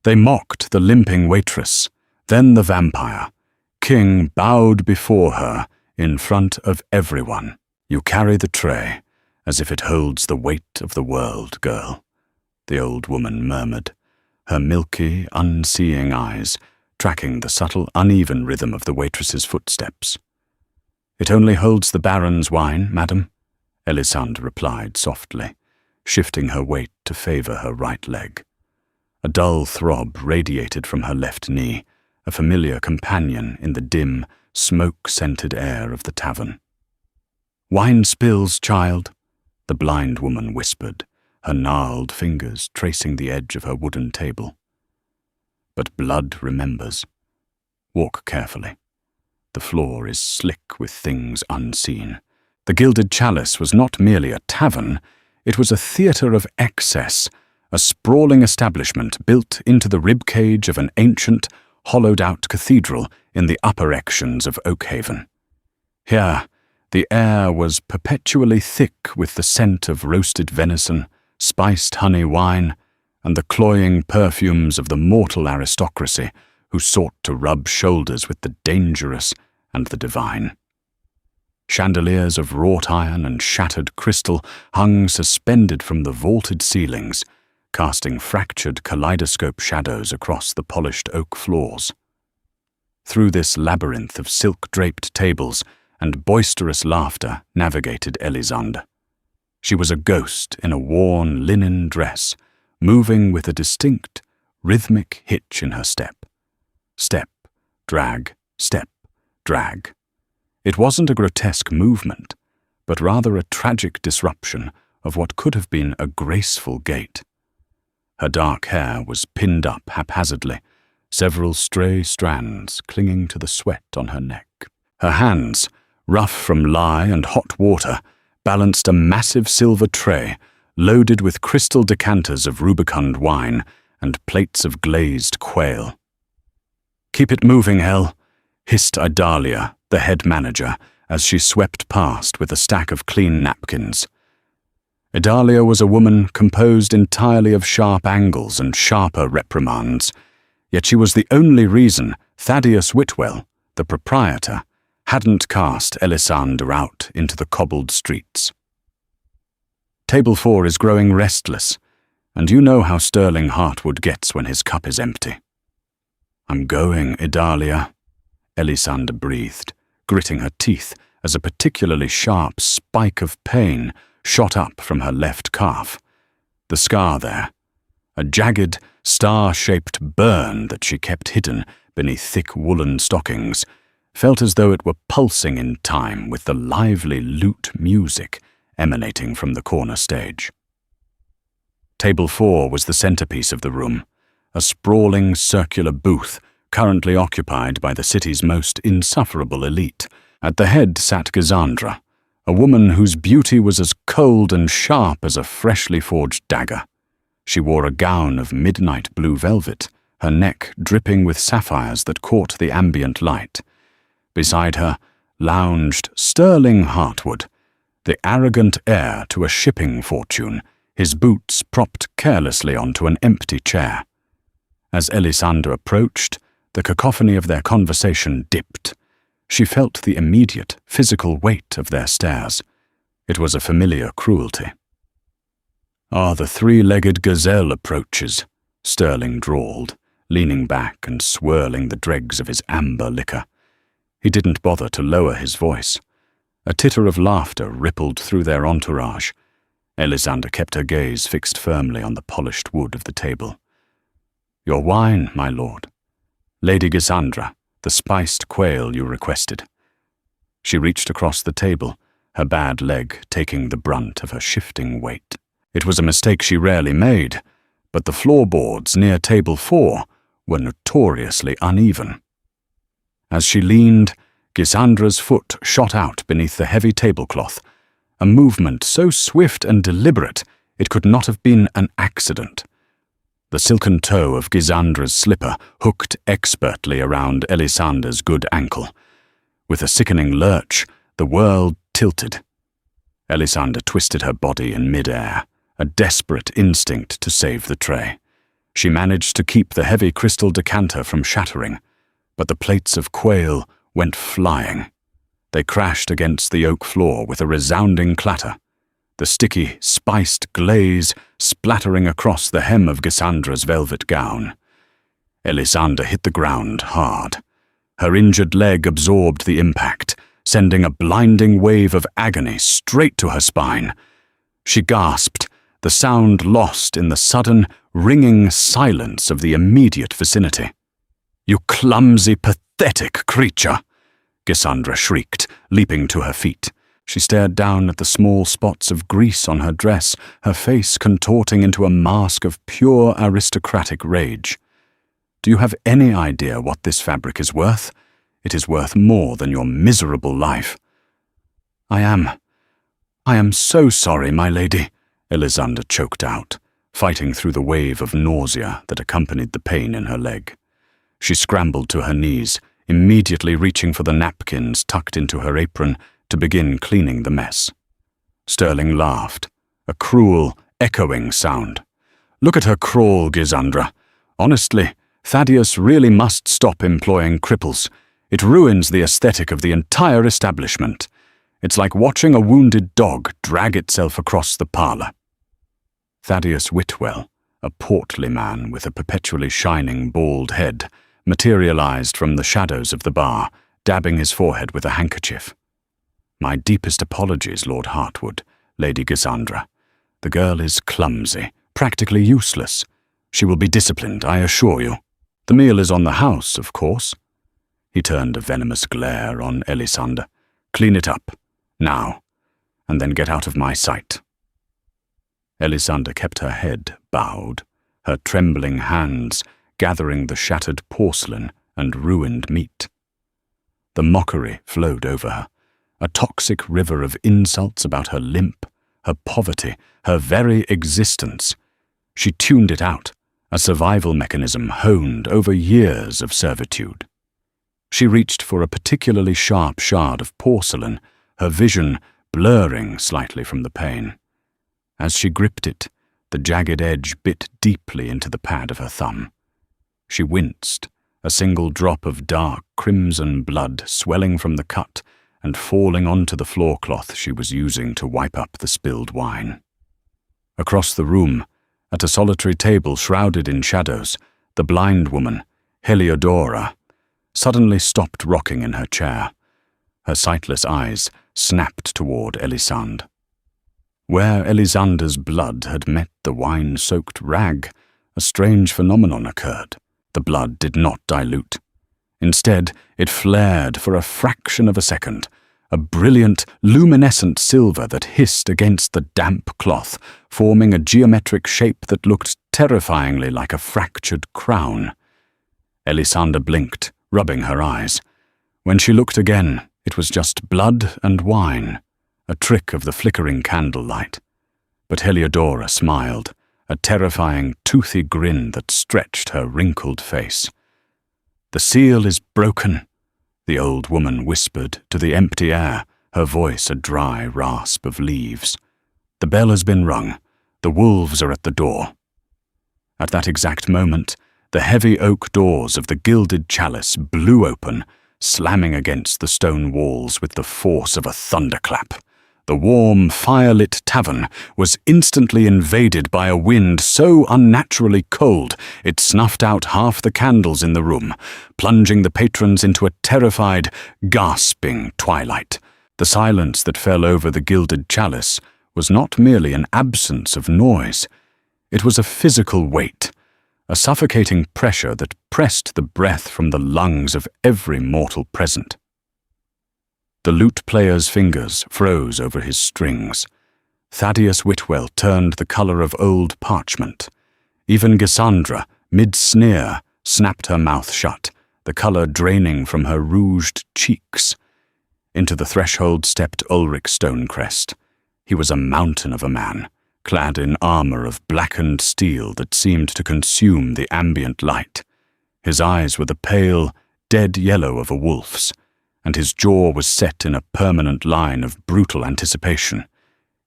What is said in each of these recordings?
They mocked the Limping Waitress, then the vampire. King bowed before her in front of everyone. "You carry the tray, as if it holds the weight of the world, girl," the old woman murmured, her milky, unseeing eyes tracking the subtle, uneven rhythm of the waitress's footsteps. "It only holds the Baron's wine, madam," Elisande replied softly, shifting her weight to favor her right leg. A dull throb radiated from her left knee, a familiar companion in the dim, smoke-scented air of the tavern. "Wine spills, child," the blind woman whispered, her gnarled fingers tracing the edge of her wooden table. "But blood remembers. Walk carefully. The floor is slick with things unseen." The Gilded Chalice was not merely a tavern, it was a theatre of excess, a sprawling establishment built into the ribcage of an ancient, hollowed-out cathedral in the upper Ections of Oakhaven. Here, the air was perpetually thick with the scent of roasted venison, spiced honey wine, and the cloying perfumes of the mortal aristocracy who sought to rub shoulders with the dangerous and the divine. Chandeliers of wrought iron and shattered crystal hung suspended from the vaulted ceilings, casting fractured kaleidoscope shadows across the polished oak floors. Through this labyrinth of silk-draped tables and boisterous laughter navigated Elisande. She was a ghost in a worn linen dress, moving with a distinct, rhythmic hitch in her step. Step, drag, step, drag. It wasn't a grotesque movement, but rather a tragic disruption of what could have been a graceful gait. Her dark hair was pinned up haphazardly, several stray strands clinging to the sweat on her neck. Her hands, rough from lye and hot water, balanced a massive silver tray loaded with crystal decanters of rubicund wine and plates of glazed quail. "Keep it moving, Hel," hissed Idalia, the head manager, as she swept past with a stack of clean napkins. Idalia was a woman composed entirely of sharp angles and sharper reprimands, yet she was the only reason Thaddeus Whitwell, the proprietor, hadn't cast Elisande out into the cobbled streets. "Table 4 is growing restless, and you know how Sterling Hartwood gets when his cup is empty." "I'm going, Idalia," Elisande breathed, gritting her teeth as a particularly sharp spike of pain shot up from her left calf. The scar there, a jagged, star-shaped burn that she kept hidden beneath thick woolen stockings, felt as though it were pulsing in time with the lively lute music emanating from the corner stage. Table 4 was the centerpiece of the room, a sprawling circular booth currently occupied by the city's most insufferable elite. At the head sat Gisandra, a woman whose beauty was as cold and sharp as a freshly forged dagger. She wore a gown of midnight blue velvet, her neck dripping with sapphires that caught the ambient light. Beside her lounged Sterling Hartwood, the arrogant heir to a shipping fortune, his boots propped carelessly onto an empty chair. As Elisande approached, the cacophony of their conversation dipped. She felt the immediate, physical weight of their stares. It was a familiar cruelty. "Ah, the three-legged gazelle approaches," Sterling drawled, leaning back and swirling the dregs of his amber liquor. He didn't bother to lower his voice. A titter of laughter rippled through their entourage. Elisande kept her gaze fixed firmly on the polished wood of the table. "Your wine, my lord. Lady Gisandra, the spiced quail you requested." She reached across the table, her bad leg taking the brunt of her shifting weight. It was a mistake she rarely made, but the floorboards near table 4 were notoriously uneven. As she leaned, Gisandra's foot shot out beneath the heavy tablecloth, a movement so swift and deliberate it could not have been an accident. The silken toe of Gisandra's slipper hooked expertly around Elisande's good ankle. With a sickening lurch, the world tilted. Elisande twisted her body in mid-air, a desperate instinct to save the tray. She managed to keep the heavy crystal decanter from shattering, but the plates of quail went flying. They crashed against the oak floor with a resounding clatter, the sticky, spiced glaze splattering across the hem of Gissandra's velvet gown. Elisanda hit the ground hard. Her injured leg absorbed the impact, sending a blinding wave of agony straight to her spine. She gasped, the sound lost in the sudden, ringing silence of the immediate vicinity. "You clumsy, pathetic creature!" Gisandra shrieked, leaping to her feet. She stared down at the small spots of grease on her dress, her face contorting into a mask of pure aristocratic rage. "Do you have any idea what this fabric is worth? It is worth more than your miserable life." I am so sorry, my lady," Elisanda choked out, fighting through the wave of nausea that accompanied the pain in her leg. She scrambled to her knees, immediately reaching for the napkins tucked into her apron to begin cleaning the mess. Sterling laughed, a cruel, echoing sound. "Look at her crawl, Gisandra. Honestly, Thaddeus really must stop employing cripples. It ruins the aesthetic of the entire establishment. It's like watching a wounded dog drag itself across the parlor." Thaddeus Whitwell, a portly man with a perpetually shining bald head, materialized from the shadows of the bar, dabbing his forehead with a handkerchief. "My deepest apologies, Lord Hartwood, Lady Gisandra. The girl is clumsy, practically useless. She will be disciplined, I assure you. The meal is on the house, of course." He turned a venomous glare on Elisanda. "Clean it up, now, and then get out of my sight." Elisanda kept her head bowed, her trembling hands gathering the shattered porcelain and ruined meat. The mockery flowed over her, a toxic river of insults about her limp, her poverty, her very existence. She tuned it out, a survival mechanism honed over years of servitude. She reached for a particularly sharp shard of porcelain, her vision blurring slightly from the pain. As she gripped it, the jagged edge bit deeply into the pad of her thumb. She winced, a single drop of dark crimson blood swelling from the cut and falling onto the floorcloth she was using to wipe up the spilled wine. Across the room, at a solitary table shrouded in shadows, the blind woman, Heliodora, suddenly stopped rocking in her chair. Her sightless eyes snapped toward Elisande. Where Elisande's blood had met the wine-soaked rag, a strange phenomenon occurred. The blood did not dilute. Instead, it flared for a fraction of a second, a brilliant, luminescent silver that hissed against the damp cloth, forming a geometric shape that looked terrifyingly like a fractured crown. Elisanda blinked, rubbing her eyes. When she looked again, it was just blood and wine, a trick of the flickering candlelight. But Heliodora smiled, a terrifying, toothy grin that stretched her wrinkled face. "The seal is broken," the old woman whispered to the empty air, her voice a dry rasp of leaves. "The bell has been rung. The wolves are at the door." At that exact moment, the heavy oak doors of the gilded chalice blew open, slamming against the stone walls with the force of a thunderclap. The warm, fire-lit tavern was instantly invaded by a wind so unnaturally cold it snuffed out half the candles in the room, plunging the patrons into a terrified, gasping twilight. The silence that fell over the gilded chalice was not merely an absence of noise. It was a physical weight, a suffocating pressure that pressed the breath from the lungs of every mortal present. The lute player's fingers froze over his strings. Thaddeus Whitwell turned the color of old parchment. Even Gisandra, mid-sneer, snapped her mouth shut, the color draining from her rouged cheeks. Into the threshold stepped Ulrich Stonecrest. He was a mountain of a man, clad in armor of blackened steel that seemed to consume the ambient light. His eyes were the pale, dead yellow of a wolf's, and his jaw was set in a permanent line of brutal anticipation.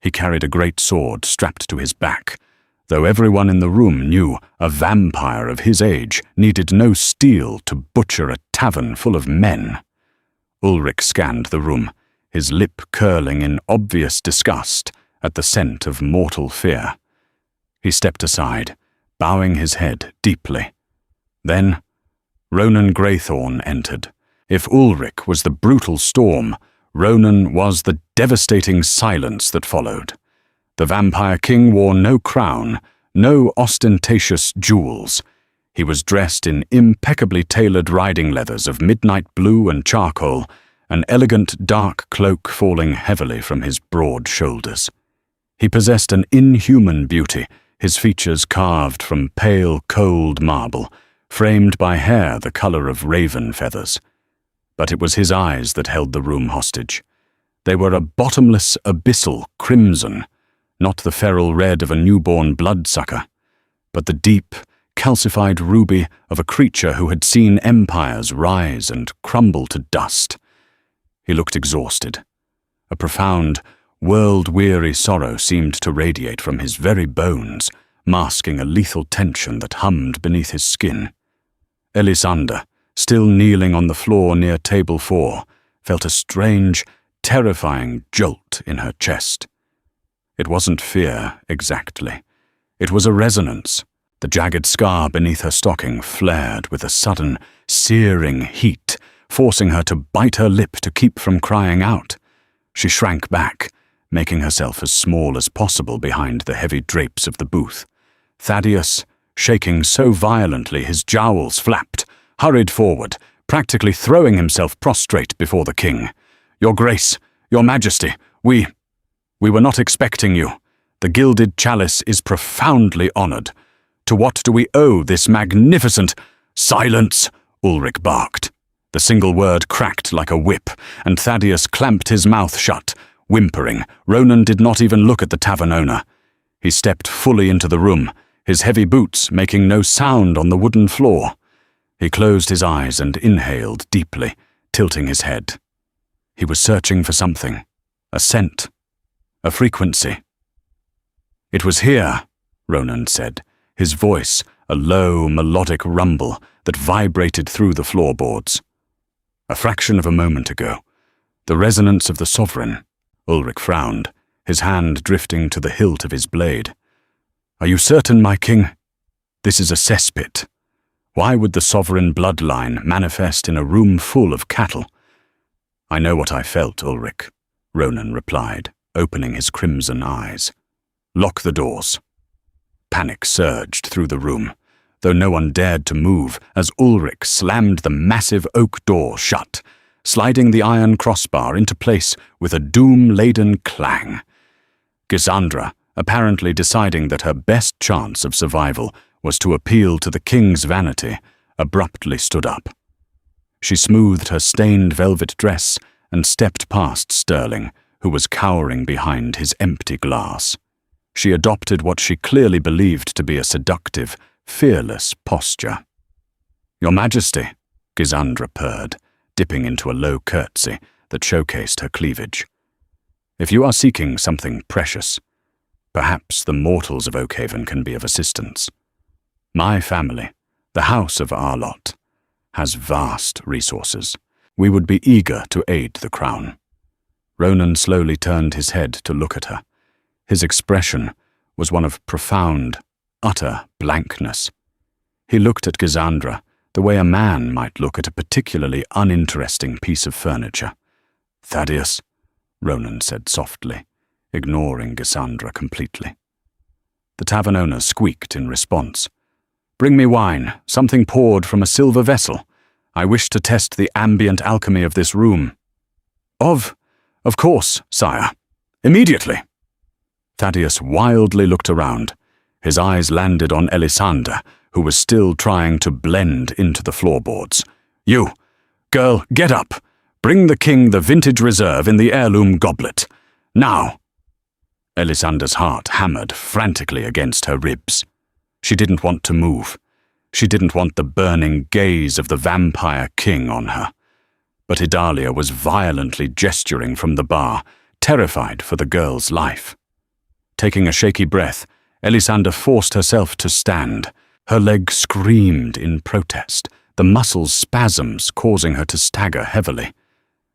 He carried a great sword strapped to his back, though everyone in the room knew a vampire of his age needed no steel to butcher a tavern full of men. Ulrich scanned the room, his lip curling in obvious disgust at the scent of mortal fear. He stepped aside, bowing his head deeply. Then Ronan Greythorn entered. If Ulrich was the brutal storm, Ronan was the devastating silence that followed. The Vampire King wore no crown, no ostentatious jewels. He was dressed in impeccably tailored riding leathers of midnight blue and charcoal, an elegant dark cloak falling heavily from his broad shoulders. He possessed an inhuman beauty, his features carved from pale, cold marble, framed by hair the color of raven feathers. But it was his eyes that held the room hostage. They were a bottomless, abyssal crimson, not the feral red of a newborn bloodsucker, but the deep, calcified ruby of a creature who had seen empires rise and crumble to dust. He looked exhausted. A profound, world-weary sorrow seemed to radiate from his very bones, masking a lethal tension that hummed beneath his skin. Elisanda, still kneeling on the floor near table 4, felt a strange, terrifying jolt in her chest. It wasn't fear, exactly. It was a resonance. The jagged scar beneath her stocking flared with a sudden, searing heat, forcing her to bite her lip to keep from crying out. She shrank back, making herself as small as possible behind the heavy drapes of the booth. Thaddeus, shaking so violently his jowls flapped, hurried forward, practically throwing himself prostrate before the king. "Your Grace, Your Majesty, we were not expecting you. The gilded chalice is profoundly honored. To what do we owe this magnificent—" "Silence!" Ulrich barked. The single word cracked like a whip, and Thaddeus clamped his mouth shut. Whimpering, Ronan did not even look at the tavern owner. He stepped fully into the room, his heavy boots making no sound on the wooden floor. He closed his eyes and inhaled deeply, tilting his head. He was searching for something, a scent, a frequency. "It was here," Ronan said, his voice a low, melodic rumble that vibrated through the floorboards. "A fraction of a moment ago. The resonance of the sovereign." Ulrich frowned, his hand drifting to the hilt of his blade. "Are you certain, my king? This is a cesspit. Why would the sovereign bloodline manifest in a room full of cattle?" "I know what I felt, Ulrich," Ronan replied, opening his crimson eyes. "Lock the doors." Panic surged through the room, though no one dared to move as Ulrich slammed the massive oak door shut, sliding the iron crossbar into place with a doom-laden clang. Gisandra, apparently deciding that her best chance of survival was to appeal to the king's vanity, abruptly stood up. She smoothed her stained velvet dress and stepped past Sterling, who was cowering behind his empty glass. She adopted what she clearly believed to be a seductive, fearless posture. "Your Majesty," Gisandra purred, dipping into a low curtsy that showcased her cleavage. "If you are seeking something precious, perhaps the mortals of Oakhaven can be of assistance. My family, the House of Arlott, has vast resources. We would be eager to aid the crown." Ronan slowly turned his head to look at her. His expression was one of profound, utter blankness. He looked at Gisandra the way a man might look at a particularly uninteresting piece of furniture. "Thaddeus," Ronan said softly, ignoring Gisandra completely. The tavern owner squeaked in response. "Bring me wine, something poured from a silver vessel. I wish to test the ambient alchemy of this room." Of course, sire. Immediately." Thaddeus wildly looked around. His eyes landed on Elisanda, who was still trying to blend into the floorboards. "You, girl, get up. Bring the king the vintage reserve in the heirloom goblet. Now." Elisanda's heart hammered frantically against her ribs. She didn't want to move. She didn't want the burning gaze of the Vampire King on her. But Idalia was violently gesturing from the bar, terrified for the girl's life. Taking a shaky breath, Elisanda forced herself to stand. Her leg screamed in protest, the muscle spasms causing her to stagger heavily.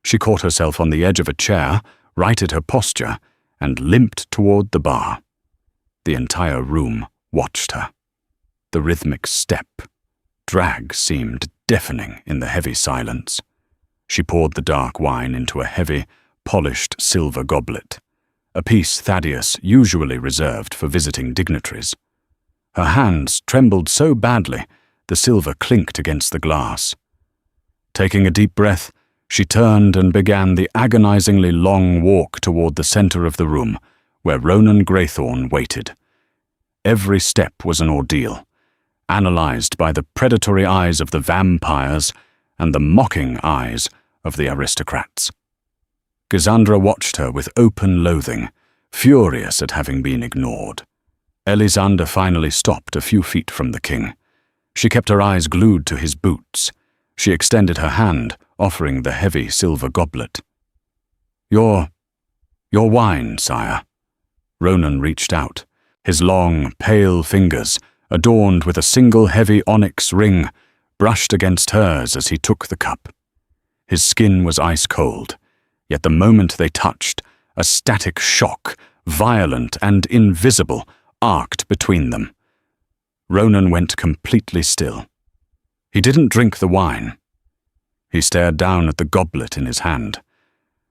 She caught herself on the edge of a chair, righted her posture, and limped toward the bar. The entire room watched her. The rhythmic step, drag seemed deafening in the heavy silence. She poured the dark wine into a heavy, polished silver goblet, a piece Thaddeus usually reserved for visiting dignitaries. Her hands trembled so badly, the silver clinked against the glass. Taking a deep breath, she turned and began the agonizingly long walk toward the center of the room, where Ronan Greythorn waited. Every step was an ordeal, analyzed by the predatory eyes of the vampires and the mocking eyes of the aristocrats. Gisandra watched her with open loathing, furious at having been ignored. Elisanda finally stopped a few feet from the king. She kept her eyes glued to his boots. She extended her hand, offering the heavy silver goblet. Your wine, sire." Ronan reached out. His long, pale fingers, adorned with a single heavy onyx ring, brushed against hers as he took the cup. His skin was ice-cold, yet the moment they touched, a static shock, violent and invisible, arced between them. Ronan went completely still. He didn't drink the wine. He stared down at the goblet in his hand.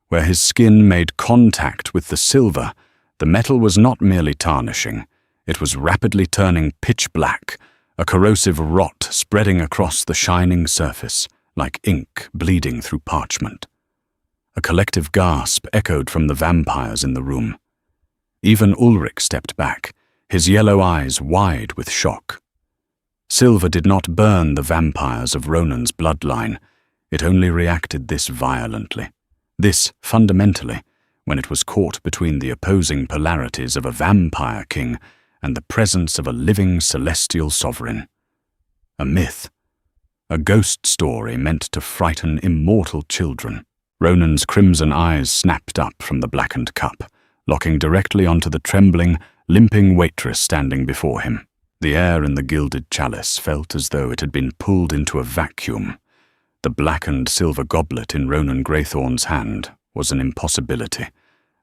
Where his skin made contact with the silver, the metal was not merely tarnishing, it was rapidly turning pitch black, a corrosive rot spreading across the shining surface, like ink bleeding through parchment. A collective gasp echoed from the vampires in the room. Even Ulrich stepped back, his yellow eyes wide with shock. Silver did not burn the vampires of Ronan's bloodline. It only reacted this violently, this fundamentally, when it was caught between the opposing polarities of a vampire king and the presence of a living celestial sovereign. A myth, a ghost story meant to frighten immortal children. Ronan's crimson eyes snapped up from the blackened cup, locking directly onto the trembling, limping waitress standing before him. The air in the gilded chalice felt as though it had been pulled into a vacuum. The blackened silver goblet in Ronan Greythorn's hand was an impossibility,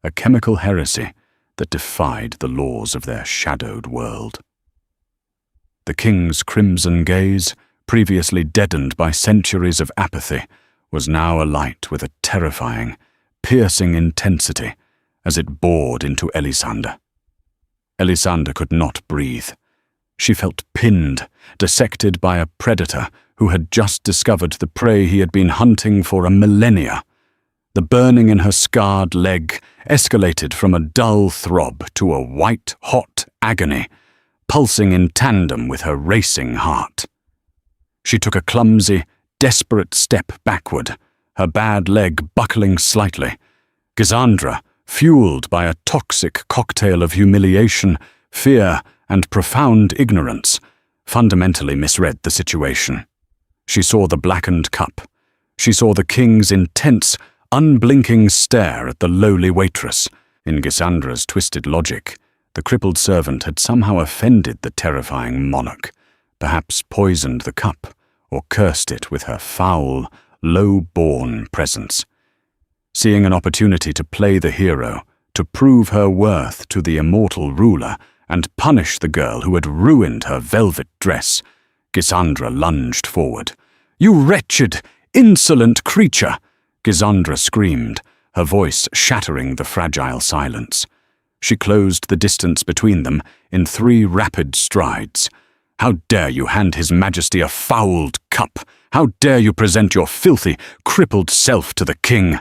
a chemical heresy that defied the laws of their shadowed world. The king's crimson gaze, previously deadened by centuries of apathy, was now alight with a terrifying, piercing intensity as it bored into Elisanda. Elisanda could not breathe. She felt pinned, dissected by a predator who had just discovered the prey he had been hunting for a millennia. The burning in her scarred leg escalated from a dull throb to a white-hot agony, pulsing in tandem with her racing heart. She took a clumsy, desperate step backward, her bad leg buckling slightly. Gisandra, fueled by a toxic cocktail of humiliation, fear, and profound ignorance, fundamentally misread the situation. She saw the blackened cup. She saw the king's intense, unblinking stare at the lowly waitress. In Gisandra's twisted logic, the crippled servant had somehow offended the terrifying monarch, perhaps poisoned the cup, or cursed it with her foul, low-born presence. Seeing an opportunity to play the hero, to prove her worth to the immortal ruler, and punish the girl who had ruined her velvet dress, Gisandra lunged forward. "You wretched, insolent creature!" Gisandra screamed, her voice shattering the fragile silence. She closed the distance between them in 3 rapid strides. "How dare you hand His Majesty a fouled cup? How dare you present your filthy, crippled self to the king?"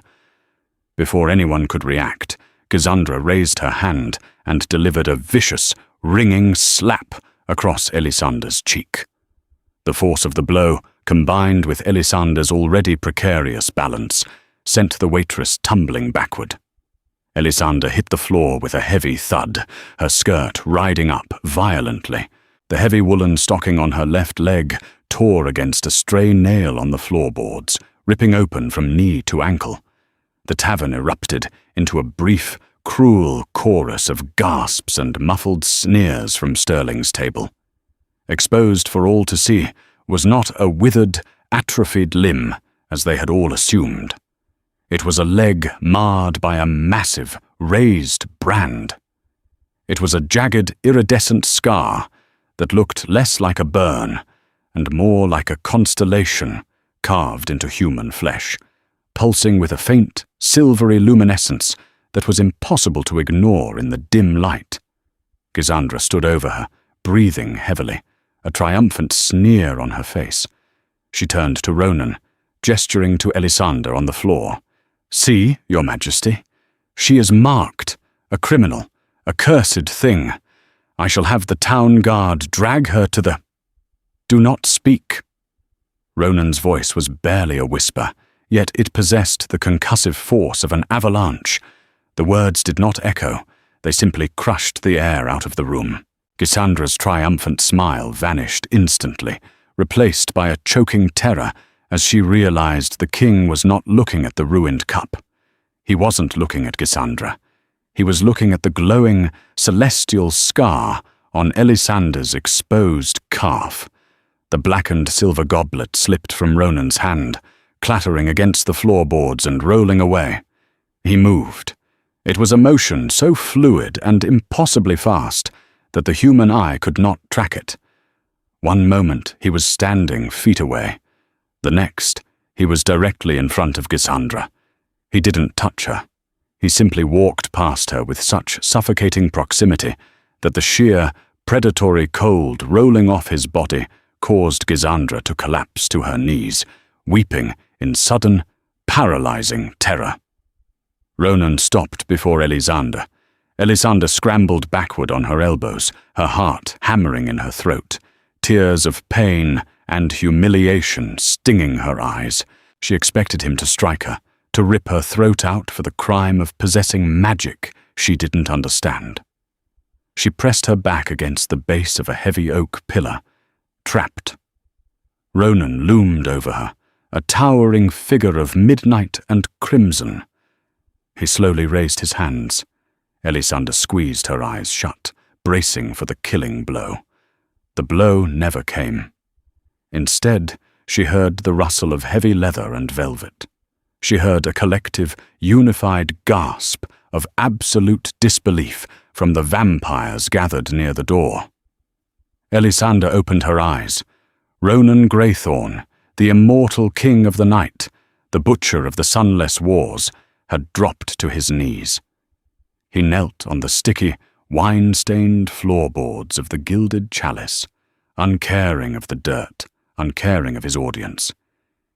Before anyone could react, Gisandra raised her hand and delivered a vicious, ringing slap across Elisanda's cheek. The force of the blow, combined with Elisanda's already precarious balance, sent the waitress tumbling backward. Elisanda hit the floor with a heavy thud, her skirt riding up violently. The heavy woolen stocking on her left leg tore against a stray nail on the floorboards, ripping open from knee to ankle. The tavern erupted into a brief, cruel chorus of gasps and muffled sneers from Sterling's table. Exposed for all to see was not a withered, atrophied limb, as they had all assumed. It was a leg marred by a massive, raised brand. It was a jagged, iridescent scar that looked less like a burn and more like a constellation carved into human flesh, pulsing with a faint, silvery luminescence that was impossible to ignore in the dim light. Gisandra stood over her, breathing heavily, a triumphant sneer on her face. She turned to Ronan, gesturing to Elisander on the floor. "See, Your Majesty, she is marked, a criminal, a cursed thing. I shall have the town guard drag her to the—" "Do not speak." Ronan's voice was barely a whisper, yet it possessed the concussive force of an avalanche. The words did not echo, they simply crushed the air out of the room. Gisandra's triumphant smile vanished instantly, replaced by a choking terror as she realized the king was not looking at the ruined cup. He wasn't looking at Gisandra. He was looking at the glowing, celestial scar on Elisander's exposed calf. The blackened silver goblet slipped from Ronan's hand, clattering against the floorboards and rolling away. He moved. It was a motion so fluid and impossibly fast that the human eye could not track it. One moment he was standing feet away. The next, he was directly in front of Gisandra. He didn't touch her. He simply walked past her with such suffocating proximity that the sheer, predatory cold rolling off his body caused Gisandra to collapse to her knees, weeping in sudden, paralyzing terror. Ronan stopped before Elisander. Elisander scrambled backward on her elbows, her heart hammering in her throat, tears of pain and humiliation stinging her eyes. She expected him to strike her, to rip her throat out for the crime of possessing magic she didn't understand. She pressed her back against the base of a heavy oak pillar, trapped. Ronan loomed over her, a towering figure of midnight and crimson. He slowly raised his hands. Elisander squeezed her eyes shut, bracing for the killing blow. The blow never came. Instead, she heard the rustle of heavy leather and velvet. She heard a collective, unified gasp of absolute disbelief from the vampires gathered near the door. Elisander opened her eyes. Ronan Greythorn, the immortal king of the night, the butcher of the sunless wars, had dropped to his knees. He knelt on the sticky, wine-stained floorboards of the gilded chalice, uncaring of the dirt, uncaring of his audience.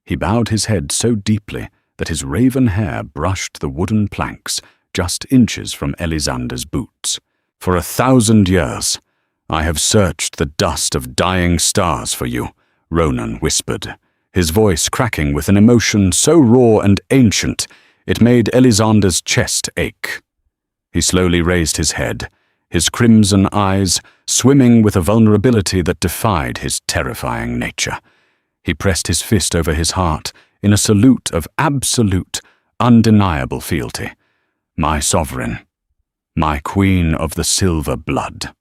He bowed his head so deeply that his raven hair brushed the wooden planks just inches from Elisander's boots. "For 1,000 years, I have searched the dust of dying stars for you," Ronan whispered, his voice cracking with an emotion so raw and ancient it made Elisander's chest ache. He slowly raised his head, his crimson eyes swimming with a vulnerability that defied his terrifying nature. He pressed his fist over his heart in a salute of absolute, undeniable fealty. "My sovereign, my queen of the silver blood."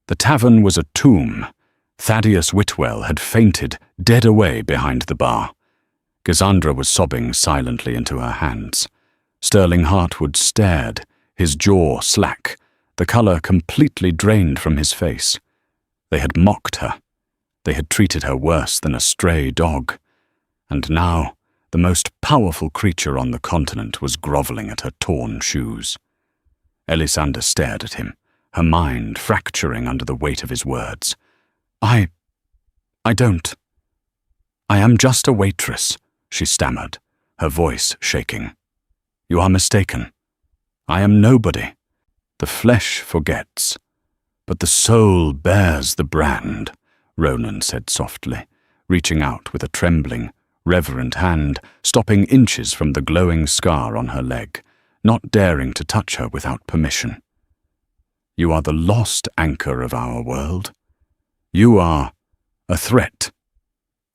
The tavern was a tomb. Thaddeus Whitwell had fainted, dead away behind the bar. Gisandra was sobbing silently into her hands. Sterling Hartwood stared, his jaw slack, the color completely drained from his face. They had mocked her. They had treated her worse than a stray dog. And now, the most powerful creature on the continent was groveling at her torn shoes. Elisander stared at him, her mind fracturing under the weight of his words. I don't. I am just a waitress," she stammered, her voice shaking. "You are mistaken. I am nobody. The flesh forgets, but the soul bears the brand," Ronan said softly, reaching out with a trembling, reverent hand, stopping inches from the glowing scar on her leg, not daring to touch her without permission. "You are the lost anchor of our world. You are a threat."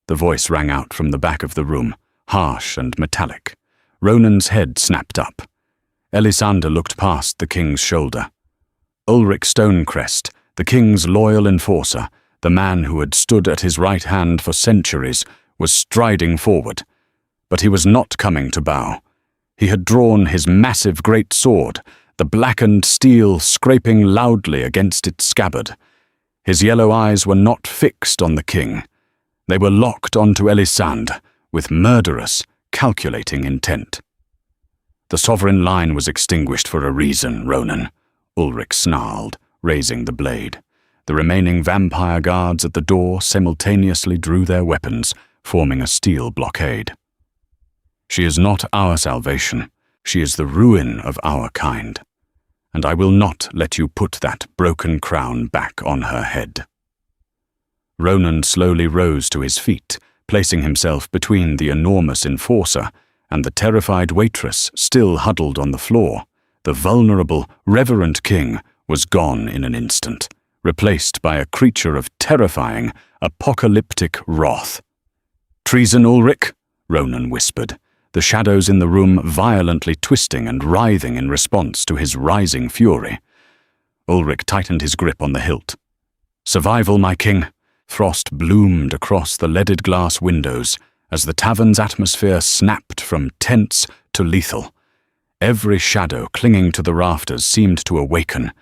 The voice rang out from the back of the room, harsh and metallic. Ronan's head snapped up. Elisander looked past the king's shoulder. Ulrich Stonecrest, the king's loyal enforcer, the man who had stood at his right hand for centuries, was striding forward. But he was not coming to bow. He had drawn his massive great sword, the blackened steel scraping loudly against its scabbard. His yellow eyes were not fixed on the king. They were locked onto Elisander with murderous, calculating intent. "The sovereign line was extinguished for a reason, Ronan," Ulrich snarled, raising the blade. The remaining vampire guards at the door simultaneously drew their weapons, forming a steel blockade. "She is not our salvation. She is the ruin of our kind. And I will not let you put that broken crown back on her head." Ronan slowly rose to his feet, placing himself between the enormous enforcer and the terrified waitress still huddled on the floor. The vulnerable, reverent king was gone in an instant, replaced by a creature of terrifying, apocalyptic wrath. "Treason, Ulrich?" Ronan whispered, the shadows in the room violently twisting and writhing in response to his rising fury. Ulrich tightened his grip on the hilt. "Survival, my king." Frost bloomed across the leaded glass windows as the tavern's atmosphere snapped from tense to lethal. Every shadow clinging to the rafters seemed to awaken,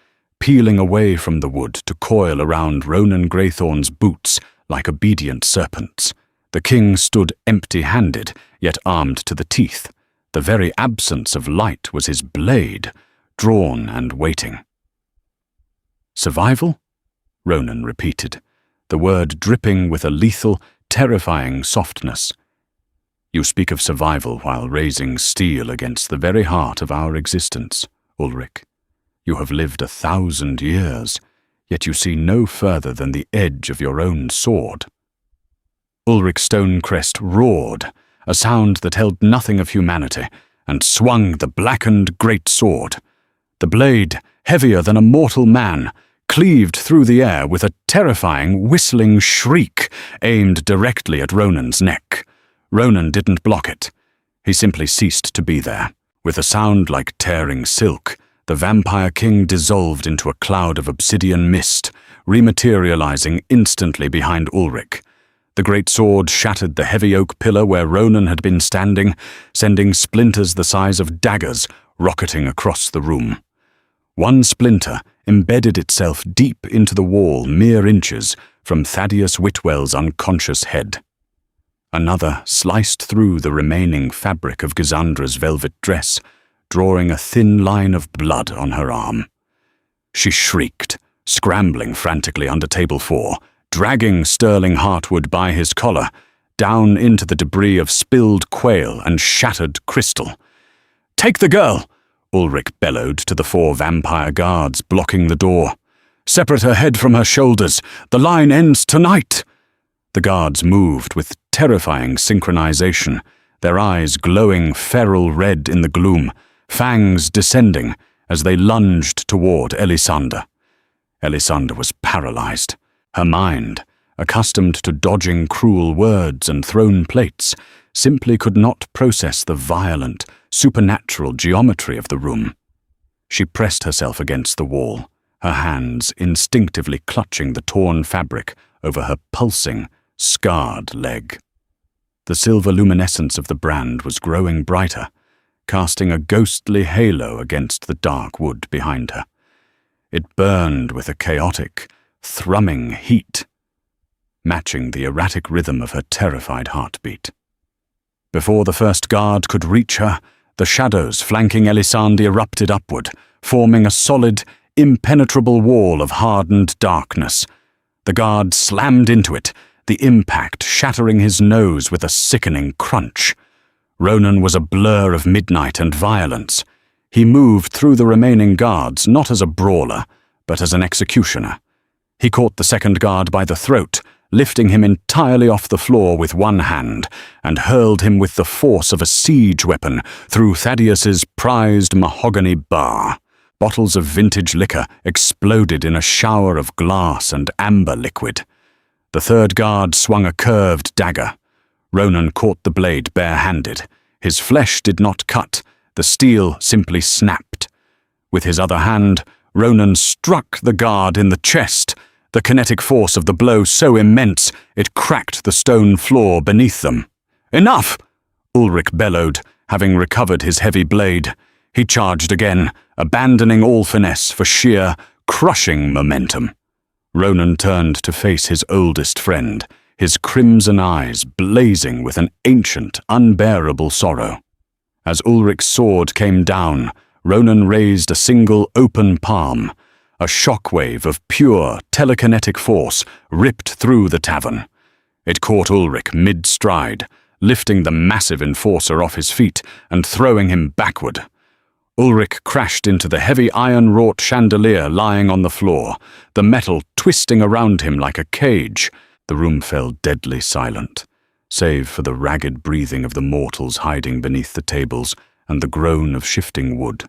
peeling away from the wood to coil around Ronan Greythorn's boots like obedient serpents. The king stood empty-handed, yet armed to the teeth. The very absence of light was his blade, drawn and waiting. "Survival?" Ronan repeated, the word dripping with a lethal, terrifying softness. "You speak of survival while raising steel against the very heart of our existence, Ulrich. You have lived 1,000 years, yet you see no further than the edge of your own sword." Ulrich Stonecrest roared, a sound that held nothing of humanity, and swung the blackened great sword. The blade, heavier than a mortal man, cleaved through the air with a terrifying, whistling shriek aimed directly at Ronan's neck. Ronan didn't block it. He simply ceased to be there. With a sound like tearing silk, the vampire king dissolved into a cloud of obsidian mist, rematerializing instantly behind Ulrich. The great sword shattered the heavy oak pillar where Ronan had been standing, sending splinters the size of daggers rocketing across the room. One splinter embedded itself deep into the wall mere inches from Thaddeus Whitwell's unconscious head. Another sliced through the remaining fabric of Gazandra's velvet dress, drawing a thin line of blood on her arm. She shrieked, scrambling frantically under table 4, dragging Sterling Hartwood by his collar, down into the debris of spilled quail and shattered crystal. "Take the girl!" Ulrich bellowed to the 4 vampire guards blocking the door. "Separate her head from her shoulders. The line ends tonight!" The guards moved with terrifying synchronization, their eyes glowing feral red in the gloom, fangs descending as they lunged toward Elisander. Elisander was paralyzed. Her mind, accustomed to dodging cruel words and thrown plates, simply could not process the violent, supernatural geometry of the room. She pressed herself against the wall, her hands instinctively clutching the torn fabric over her pulsing, scarred leg. The silver luminescence of the brand was growing brighter, casting a ghostly halo against the dark wood behind her. It burned with a chaotic, thrumming heat, matching the erratic rhythm of her terrified heartbeat. Before the first guard could reach her, the shadows flanking Elisander erupted upward, forming a solid, impenetrable wall of hardened darkness. The guard slammed into it, the impact shattering his nose with a sickening crunch. Ronan was a blur of midnight and violence. He moved through the remaining guards not as a brawler, but as an executioner. He caught the second guard by the throat, lifting him entirely off the floor with one hand, and hurled him with the force of a siege weapon through Thaddeus's prized mahogany bar. Bottles of vintage liquor exploded in a shower of glass and amber liquid. The third guard swung a curved dagger. Ronan caught the blade bare-handed. His flesh did not cut, The steel simply snapped. With his other hand, Ronan struck the guard in the chest, the kinetic force of the blow so immense it cracked the stone floor beneath them. "Enough!" Ulrich bellowed, having recovered his heavy blade. He charged again, abandoning all finesse for sheer, crushing momentum. Ronan turned to face his oldest friend, his crimson eyes blazing with an ancient, unbearable sorrow. As Ulrich's sword came down, Ronan raised a single open palm. A shockwave of pure, telekinetic force ripped through the tavern. It caught Ulrich mid-stride, lifting the massive enforcer off his feet and throwing him backward. Ulrich crashed into the heavy iron-wrought chandelier lying on the floor, the metal twisting around him like a cage. The room fell deadly silent, save for the ragged breathing of the mortals hiding beneath the tables and the groan of shifting wood.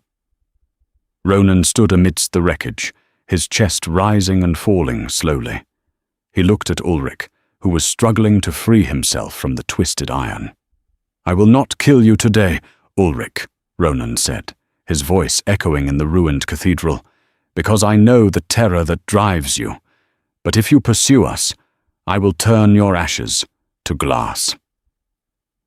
Ronan stood amidst the wreckage, his chest rising and falling slowly. He looked at Ulrich, who was struggling to free himself from the twisted iron. "I will not kill you today, Ulrich," Ronan said, his voice echoing in the ruined cathedral, "because I know the terror that drives you. But if you pursue us, I will turn your ashes to glass."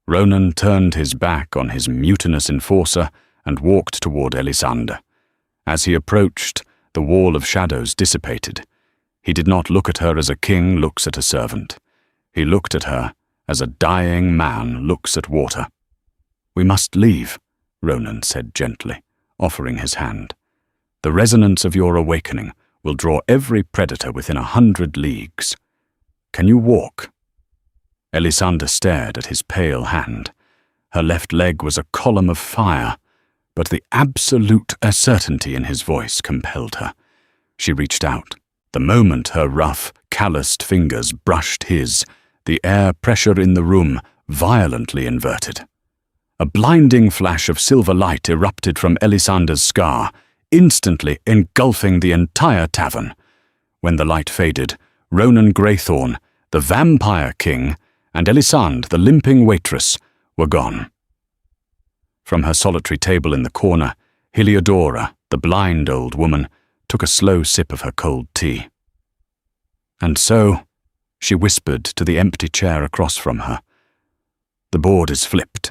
Ronan turned his back on his mutinous enforcer and walked toward Elisander. As he approached, the wall of shadows dissipated. He did not look at her as a king looks at a servant. He looked at her as a dying man looks at water. "We must leave," Ronan said gently, offering his hand. "The resonance of your awakening will draw every predator within 100 leagues. Can you walk?" Elisander stared at his pale hand. Her left leg was a column of fire, but the absolute certainty in his voice compelled her. She reached out. The moment her rough, calloused fingers brushed his, the air pressure in the room violently inverted. A blinding flash of silver light erupted from Elisander's scar, instantly engulfing the entire tavern. When the light faded, Ronan Greythorn, the Vampire King, and Elisande, the Limping Waitress, were gone. From her solitary table in the corner, Heliodora, the blind old woman, took a slow sip of her cold tea. "And so," she whispered to the empty chair across from her, "the board is flipped."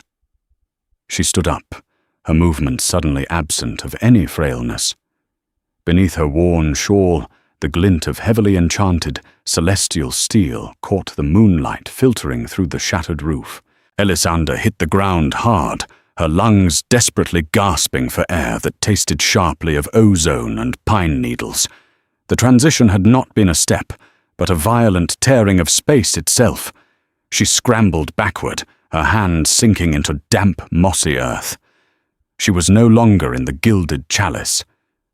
She stood up, her movements suddenly absent of any frailness. Beneath her worn shawl, the glint of heavily enchanted, celestial steel caught the moonlight filtering through the shattered roof. Elisander hit the ground hard, her lungs desperately gasping for air that tasted sharply of ozone and pine needles. The transition had not been a step, but a violent tearing of space itself. She scrambled backward, her hand sinking into damp, mossy earth. She was no longer in the gilded chalice.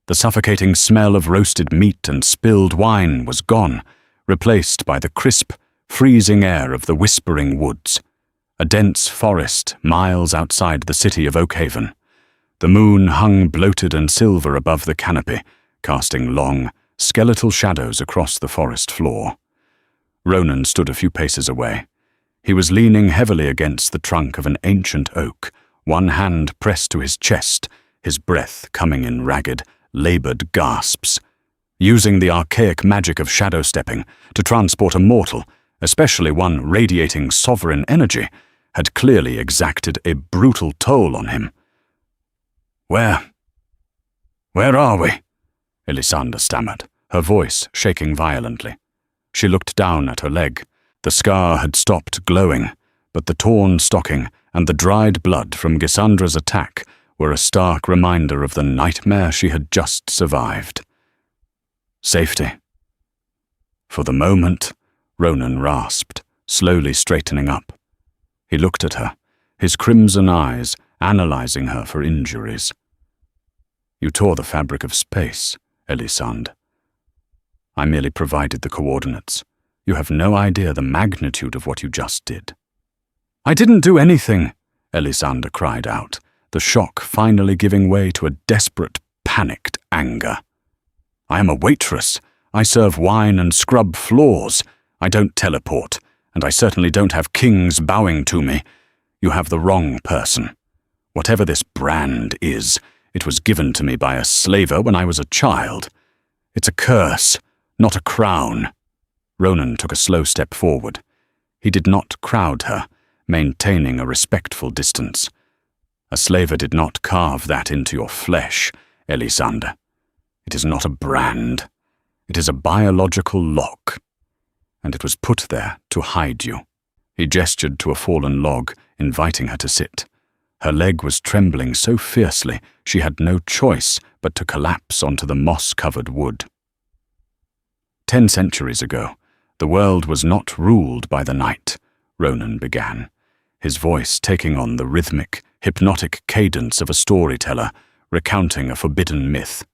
The suffocating smell of roasted meat and spilled wine was gone, replaced by the crisp, freezing air of the whispering woods. A dense forest miles outside the city of Oakhaven. The moon hung bloated and silver above the canopy, casting long, skeletal shadows across the forest floor. Ronan stood a few paces away. He was leaning heavily against the trunk of an ancient oak, one hand pressed to his chest, his breath coming in ragged, labored gasps. Using the archaic magic of shadow stepping to transport a mortal, especially one radiating sovereign energy, had clearly exacted a brutal toll on him. Where are we?" Elisander stammered, her voice shaking violently. She looked down at her leg. The scar had stopped glowing, but the torn stocking and the dried blood from Gisandra's attack were a stark reminder of the nightmare she had just survived. "Safety." "For the moment," Ronan rasped, slowly straightening up. He looked at her, his crimson eyes analyzing her for injuries. "You tore the fabric of space, Elisande. I merely provided the coordinates. You have no idea the magnitude of what you just did." "I didn't do anything," Elisander cried out, the shock finally giving way to a desperate, panicked anger. "I am a waitress. I serve wine and scrub floors. I don't teleport, and I certainly don't have kings bowing to me. You have the wrong person. Whatever this brand is, it was given to me by a slaver when I was a child. It's a curse, not a crown." Ronan took a slow step forward. He did not crowd her, maintaining a respectful distance. "A slaver did not carve that into your flesh, Elisande. It is not a brand. It is a biological lock. And it was put there to hide you." He gestured to a fallen log, inviting her to sit. Her leg was trembling so fiercely she had no choice but to collapse onto the moss-covered wood. 10 centuries ago, the world was not ruled by the night, Ronan began, his voice taking on the rhythmic, hypnotic cadence of a storyteller recounting a forbidden myth.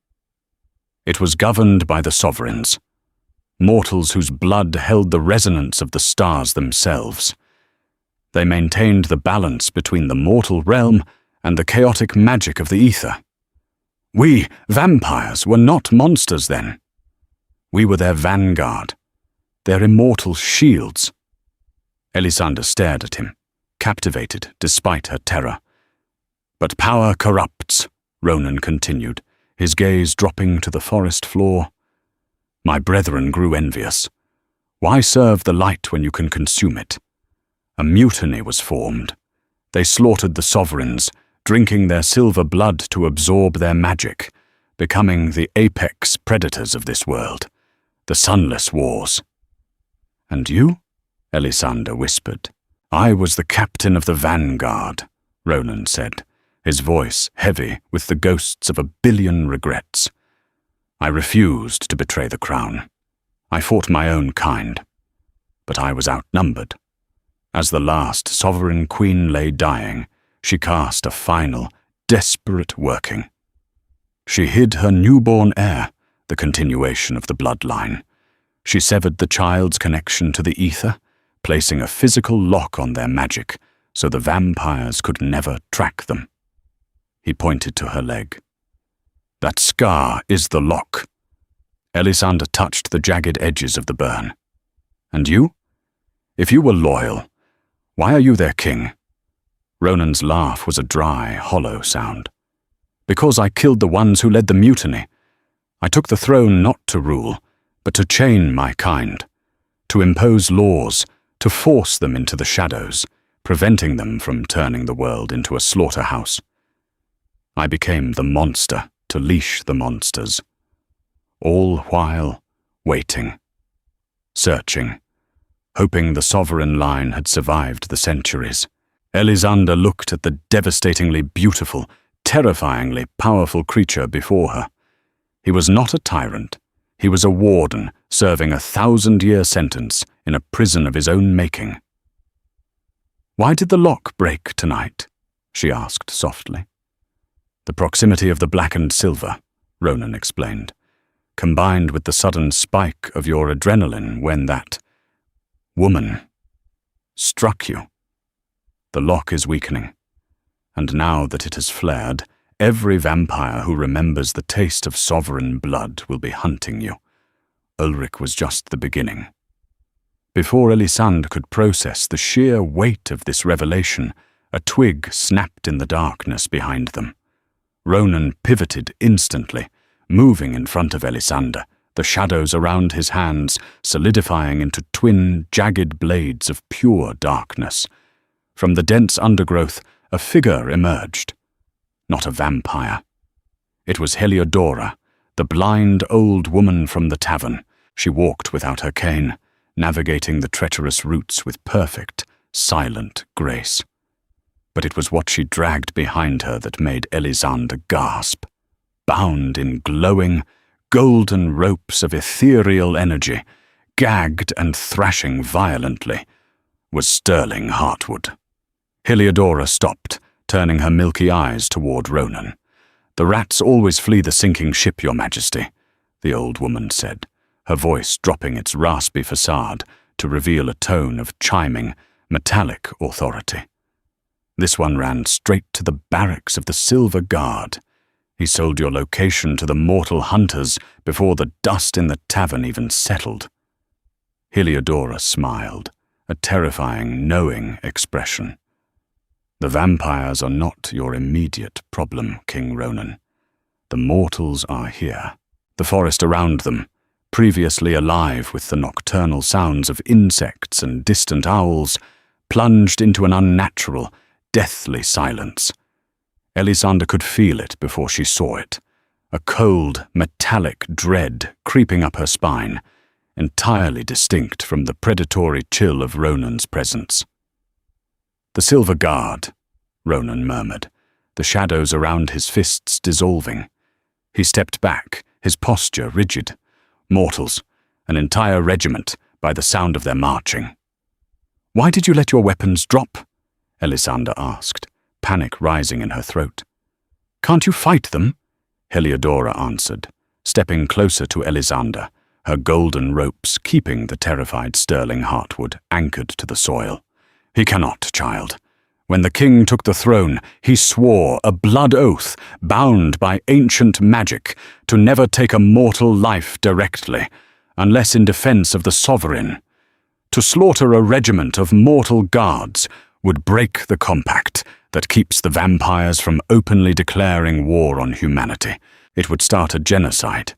It was governed by the sovereigns, mortals whose blood held the resonance of the stars themselves. They maintained the balance between the mortal realm and the chaotic magic of the ether. We, vampires, were not monsters then. We were their vanguard, their immortal shields. Elisande stared at him, captivated despite her terror. "But power corrupts," Ronan continued, his gaze dropping to the forest floor. "My brethren grew envious. Why serve the light when you can consume it? A mutiny was formed. They slaughtered the sovereigns, drinking their silver blood to absorb their magic, becoming the apex predators of this world, the sunless wars." "And you?" Elisande whispered. "I was the captain of the vanguard," Ronan said, his voice heavy with the ghosts of 1,000,000,000 regrets. "I refused to betray the crown. I fought my own kind, but I was outnumbered. As the last sovereign queen lay dying, she cast a final, desperate working. She hid her newborn heir, the continuation of the bloodline. She severed the child's connection to the ether, placing a physical lock on their magic so the vampires could never track them." He pointed to her leg. "That scar is the lock." Elisande touched the jagged edges of the burn. "And you? If you were loyal, why are you their king?" Ronan's laugh was a dry, hollow sound. "Because I killed the ones who led the mutiny. I took the throne not to rule, but to chain my kind, to impose laws, to force them into the shadows, preventing them from turning the world into a slaughterhouse. I became the monster to leash the monsters, all while waiting, searching, hoping the sovereign line had survived the centuries." Elisande looked at the devastatingly beautiful, terrifyingly powerful creature before her. He was not a tyrant. He was a warden serving a 1,000-year sentence in a prison of his own making. "Why did the lock break tonight?" she asked softly. "The proximity of the blackened silver," Ronan explained, "combined with the sudden spike of your adrenaline when that woman struck you. The lock is weakening, and now that it has flared, every vampire who remembers the taste of sovereign blood will be hunting you. Ulrich was just the beginning." Before Elisande could process the sheer weight of this revelation, a twig snapped in the darkness behind them. Ronan pivoted instantly, moving in front of Elisande, the shadows around his hands solidifying into twin, jagged blades of pure darkness. From the dense undergrowth, a figure emerged. Not a vampire. It was Heliodora, the blind old woman from the tavern. She walked without her cane, navigating the treacherous routes with perfect, silent grace. But it was what she dragged behind her that made Elisande gasp. Bound in glowing, golden ropes of ethereal energy, gagged and thrashing violently, was Sterling Heartwood. Heliodora stopped, turning her milky eyes toward Ronan. "The rats always flee the sinking ship, Your Majesty," the old woman said, her voice dropping its raspy facade to reveal a tone of chiming, metallic authority. "This one ran straight to the barracks of the Silver Guard. He sold your location to the mortal hunters before the dust in the tavern even settled." Heliodora smiled, a terrifying, knowing expression. The vampires are not your immediate problem, King Ronan. The mortals are here. The forest around them, previously alive with the nocturnal sounds of insects and distant owls, plunged into an unnatural, deathly silence. Elisande could feel it before she saw it, a cold, metallic dread creeping up her spine, entirely distinct from the predatory chill of Ronan's presence. "The Silver Guard," Ronan murmured, the shadows around his fists dissolving. He stepped back, his posture rigid. Mortals, an entire regiment, by the sound of their marching. "Why did you let your weapons drop?" Elisande asked, panic rising in her throat. "Can't you fight them?" Heliodora answered, stepping closer to Elisande, her golden ropes keeping the terrified Sterling Heartwood anchored to the soil. "He cannot, child. When the king took the throne, he swore a blood oath, bound by ancient magic, to never take a mortal life directly, unless in defense of the sovereign. To slaughter a regiment of mortal guards would break the compact that keeps the vampires from openly declaring war on humanity. It would start a genocide."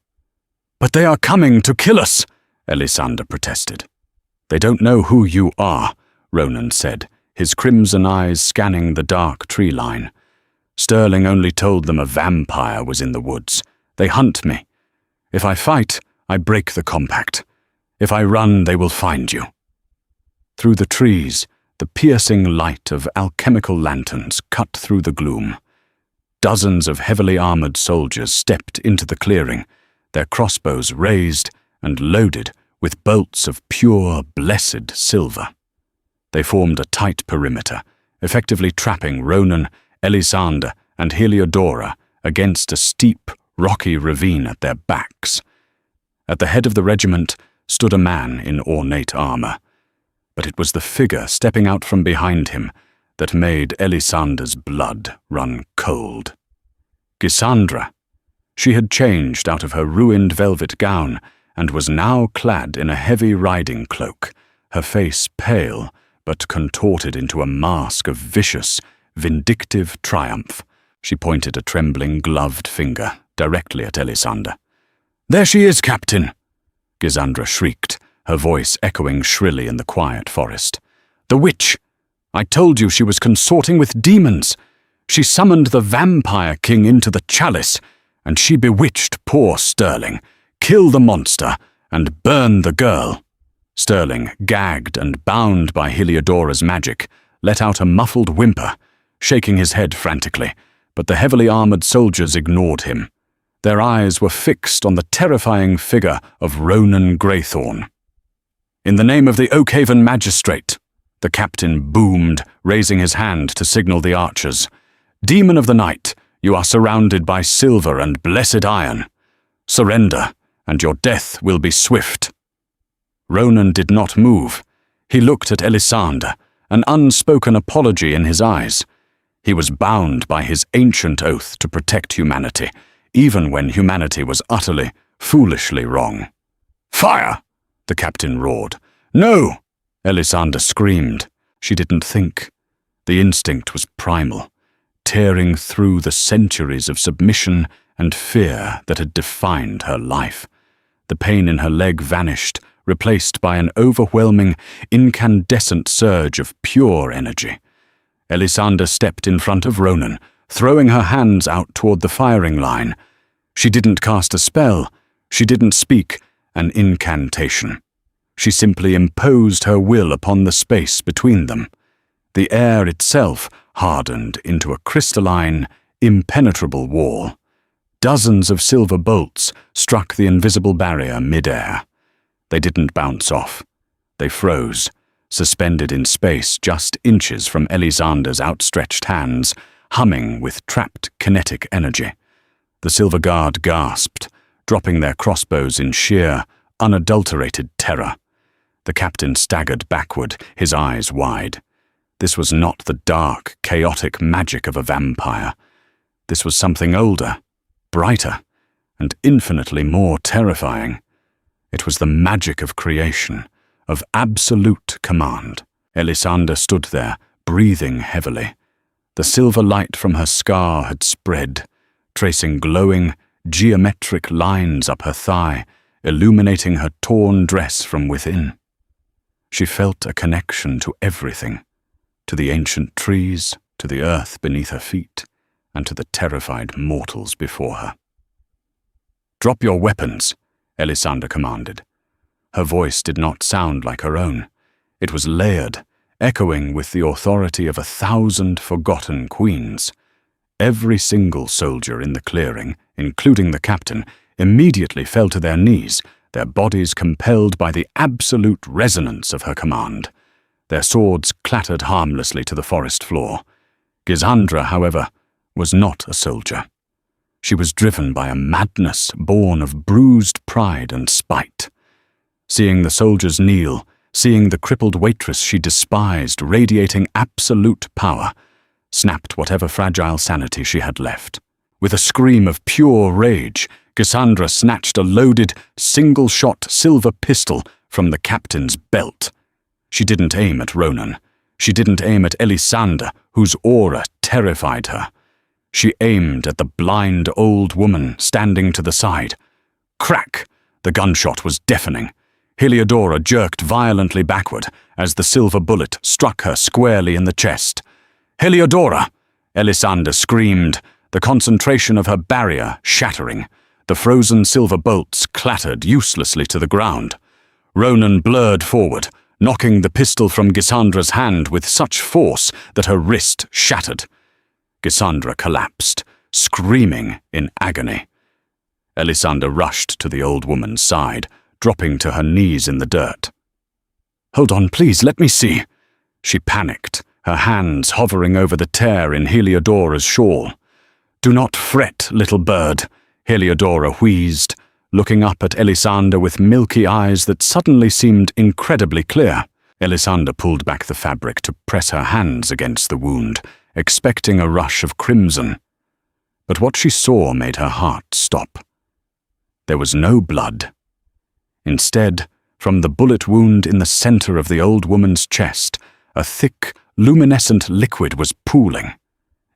"But they are coming to kill us," Elisande protested. "They don't know who you are," Ronan said, his crimson eyes scanning the dark tree line. "Sterling only told them a vampire was in the woods. They hunt me. If I fight, I break the compact. If I run, they will find you." Through the trees, the piercing light of alchemical lanterns cut through the gloom. Dozens of heavily armored soldiers stepped into the clearing, their crossbows raised and loaded with bolts of pure, blessed silver. They formed a tight perimeter, effectively trapping Ronan, Elisande, and Heliodora against a steep, rocky ravine at their backs. At the head of the regiment stood a man in ornate armor, but it was the figure stepping out from behind him that made Elisande's blood run cold. Gisandra. She had changed out of her ruined velvet gown and was now clad in a heavy riding cloak, her face pale but contorted into a mask of vicious, vindictive triumph. She pointed a trembling, gloved finger directly at Elisande. "There she is, Captain!" Gisandra shrieked, her voice echoing shrilly in the quiet forest. "The witch! I told you she was consorting with demons! She summoned the vampire king into the chalice, and she bewitched poor Sterling. Kill the monster, and burn the girl!" Sterling, gagged and bound by Heliodora's magic, let out a muffled whimper, shaking his head frantically, but the heavily armored soldiers ignored him. Their eyes were fixed on the terrifying figure of Ronan Greythorn. "In the name of the Oakhaven magistrate," the captain boomed, raising his hand to signal the archers. "Demon of the night, you are surrounded by silver and blessed iron. Surrender, and your death will be swift." Ronan did not move. He looked at Elisande, an unspoken apology in his eyes. He was bound by his ancient oath to protect humanity, even when humanity was utterly, foolishly wrong. "Fire!" the captain roared. "No!" Elisande screamed. She didn't think. The instinct was primal, tearing through the centuries of submission and fear that had defined her life. The pain in her leg vanished, replaced by an overwhelming, incandescent surge of pure energy. Elisande stepped in front of Ronan, throwing her hands out toward the firing line. She didn't cast a spell. She didn't speak an incantation. She simply imposed her will upon the space between them. The air itself hardened into a crystalline, impenetrable wall. Dozens of silver bolts struck the invisible barrier mid-air. They didn't bounce off. They froze, suspended in space just inches from Elisande's outstretched hands, humming with trapped kinetic energy. The Silver Guard gasped, dropping their crossbows in sheer, unadulterated terror. The captain staggered backward, his eyes wide. This was not the dark, chaotic magic of a vampire. This was something older, brighter, and infinitely more terrifying. It was the magic of creation, of absolute command. Elisande stood there, breathing heavily. The silver light from her scar had spread, tracing glowing, geometric lines up her thigh, illuminating her torn dress from within. She felt a connection to everything, to the ancient trees, to the earth beneath her feet, and to the terrified mortals before her. "Drop your weapons," Elisanda commanded. Her voice did not sound like her own. It was layered, echoing with the authority of 1,000 forgotten queens. Every single soldier in the clearing, including the captain, immediately fell to their knees, their bodies compelled by the absolute resonance of her command. Their swords clattered harmlessly to the forest floor. Gisandra, however, was not a soldier. She was driven by a madness born of bruised pride and spite. Seeing the soldiers kneel, seeing the crippled waitress she despised radiating absolute power, snapped whatever fragile sanity she had left. With a scream of pure rage, Gisandra snatched a loaded, single-shot silver pistol from the captain's belt. She didn't aim at Ronan. She didn't aim at Elisanda, whose aura terrified her. She aimed at the blind old woman standing to the side. Crack! The gunshot was deafening. Heliodora jerked violently backward as the silver bullet struck her squarely in the chest. "Heliodora!" Elisanda screamed, the concentration of her barrier shattering. The frozen silver bolts clattered uselessly to the ground. Ronan blurred forward, knocking the pistol from Gisandra's hand with such force that her wrist shattered. Gisandra collapsed, screaming in agony. Elisanda rushed to the old woman's side, dropping to her knees in the dirt. "Hold on, please, let me see." She panicked, her hands hovering over the tear in Heliodora's shawl. "Do not fret, little bird," Heliodora wheezed, looking up at Elisanda with milky eyes that suddenly seemed incredibly clear. Elisanda pulled back the fabric to press her hands against the wound, expecting a rush of crimson. But what she saw made her heart stop. There was no blood. Instead, from the bullet wound in the center of the old woman's chest, a thick, luminescent liquid was pooling.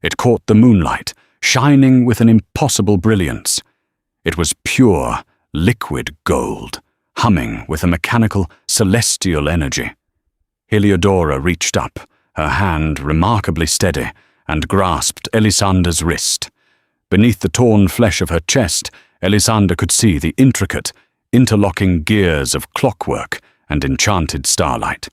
It caught the moonlight, shining with an impossible brilliance. It was pure, liquid gold, humming with a mechanical, celestial energy. Heliodora reached up, her hand remarkably steady, and grasped Elisanda's wrist. Beneath the torn flesh of her chest, Elisanda could see the intricate, interlocking gears of clockwork and enchanted starlight.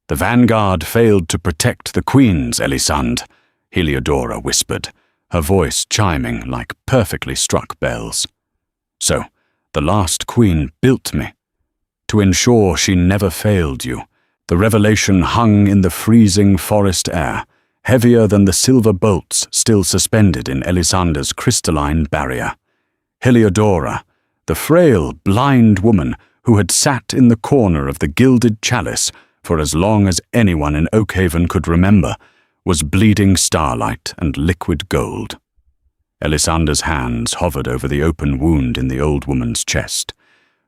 "The vanguard failed to protect the queens, Elisande," Heliodora whispered, her voice chiming like perfectly struck bells. "So, the last queen built me, to ensure she never failed you." The revelation hung in the freezing forest air, heavier than the silver bolts still suspended in Elisanda's crystalline barrier. Heliodora, the frail, blind woman who had sat in the corner of the gilded chalice for as long as anyone in Oakhaven could remember, was bleeding starlight and liquid gold. Elisanda's hands hovered over the open wound in the old woman's chest.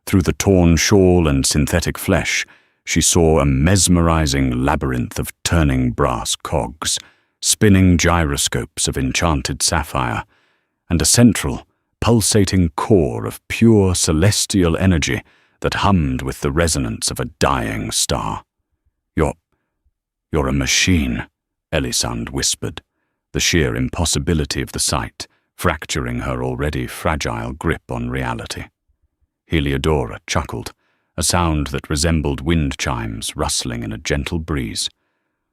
Through the torn shawl and synthetic flesh, she saw a mesmerizing labyrinth of turning brass cogs, spinning gyroscopes of enchanted sapphire, and a central, pulsating core of pure celestial energy that hummed with the resonance of a dying star. You're a machine," Elisande whispered, the sheer impossibility of the sight fracturing her already fragile grip on reality. Heliodora chuckled, a sound that resembled wind chimes rustling in a gentle breeze.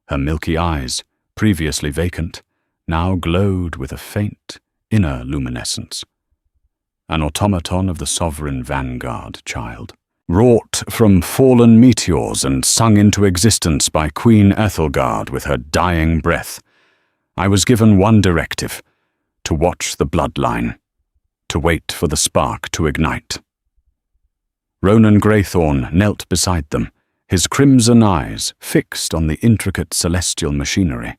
Her milky eyes, previously vacant, now glowed with a faint, inner luminescence. "An automaton of the sovereign vanguard, child. Wrought from fallen meteors and sung into existence by Queen Ethelgard with her dying breath. I was given one directive, to watch the bloodline, to wait for the spark to ignite." Ronan Greythorn knelt beside them, his crimson eyes fixed on the intricate celestial machinery.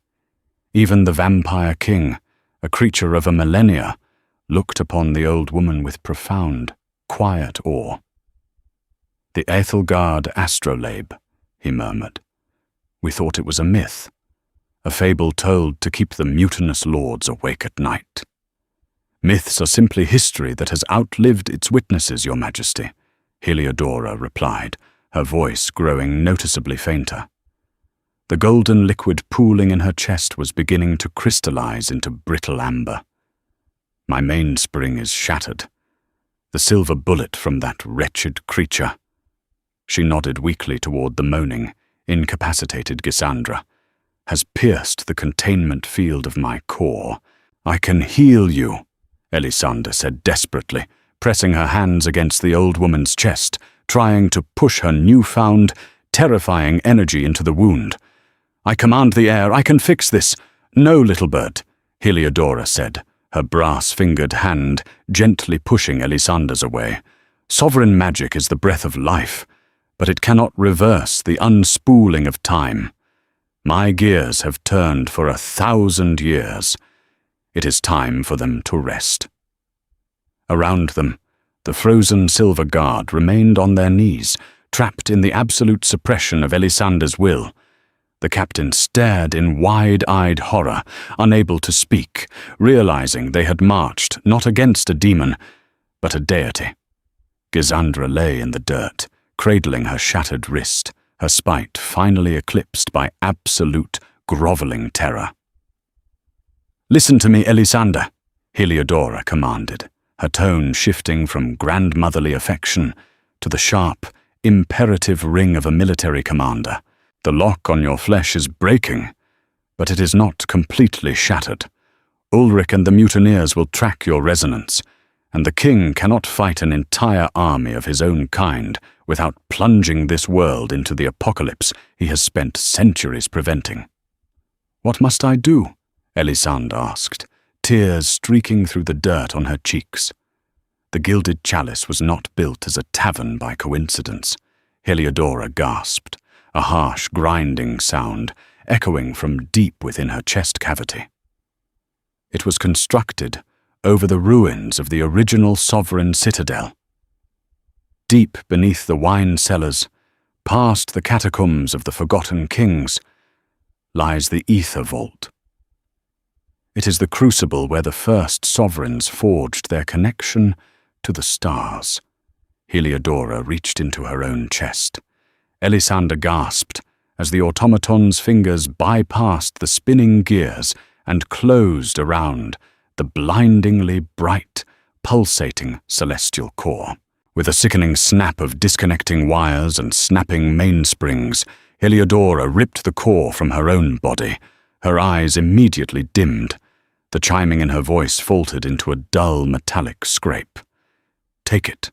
Even the vampire king, a creature of a millennia, looked upon the old woman with profound, quiet awe. "The Ethelgard astrolabe," he murmured. "We thought it was a myth, a fable told to keep the mutinous lords awake at night. Myths are simply history that has outlived its witnesses, Your Majesty, Heliodora replied, her voice growing noticeably fainter. The golden liquid pooling in her chest was beginning to crystallize into brittle amber. My mainspring is shattered. The silver bullet from that wretched creature. She nodded weakly toward the moaning, incapacitated Gisandra. Has pierced the containment field of my core. I can heal you, Elisanda said desperately, pressing her hands against the old woman's chest, trying to push her newfound, terrifying energy into the wound. I command the air, I can fix this. No, little bird, Heliodora said, her brass-fingered hand gently pushing Elisanda's away. Sovereign magic is the breath of life, but it cannot reverse the unspooling of time. My gears have turned for 1,000 years. It is time for them to rest. Around them, the frozen silver guard remained on their knees, trapped in the absolute suppression of Elisanda's will. The captain stared in wide-eyed horror, unable to speak, realizing they had marched not against a demon, but a deity. Gisandra lay in the dirt, cradling her shattered wrist, her spite finally eclipsed by absolute, groveling terror. Listen to me, Elisanda, Heliodora commanded, her tone shifting from grandmotherly affection to the sharp, imperative ring of a military commander. The lock on your flesh is breaking, but it is not completely shattered. Ulrich and the mutineers will track your resonance, and the king cannot fight an entire army of his own kind without plunging this world into the apocalypse he has spent centuries preventing. What must I do? Elisande asked, tears streaking through the dirt on her cheeks. The gilded chalice was not built as a tavern by coincidence. Heliodora gasped, a harsh grinding sound echoing from deep within her chest cavity. It was constructed over the ruins of the original sovereign citadel. Deep beneath the wine cellars, past the catacombs of the forgotten kings, lies the ether vault. It is the crucible where the first sovereigns forged their connection to the stars. Heliodora reached into her own chest. Elisanda gasped as the automaton's fingers bypassed the spinning gears and closed around the blindingly bright, pulsating celestial core. With a sickening snap of disconnecting wires and snapping mainsprings, Heliodora ripped the core from her own body. Her eyes immediately dimmed. The chiming in her voice faltered into a dull metallic scrape. Take it,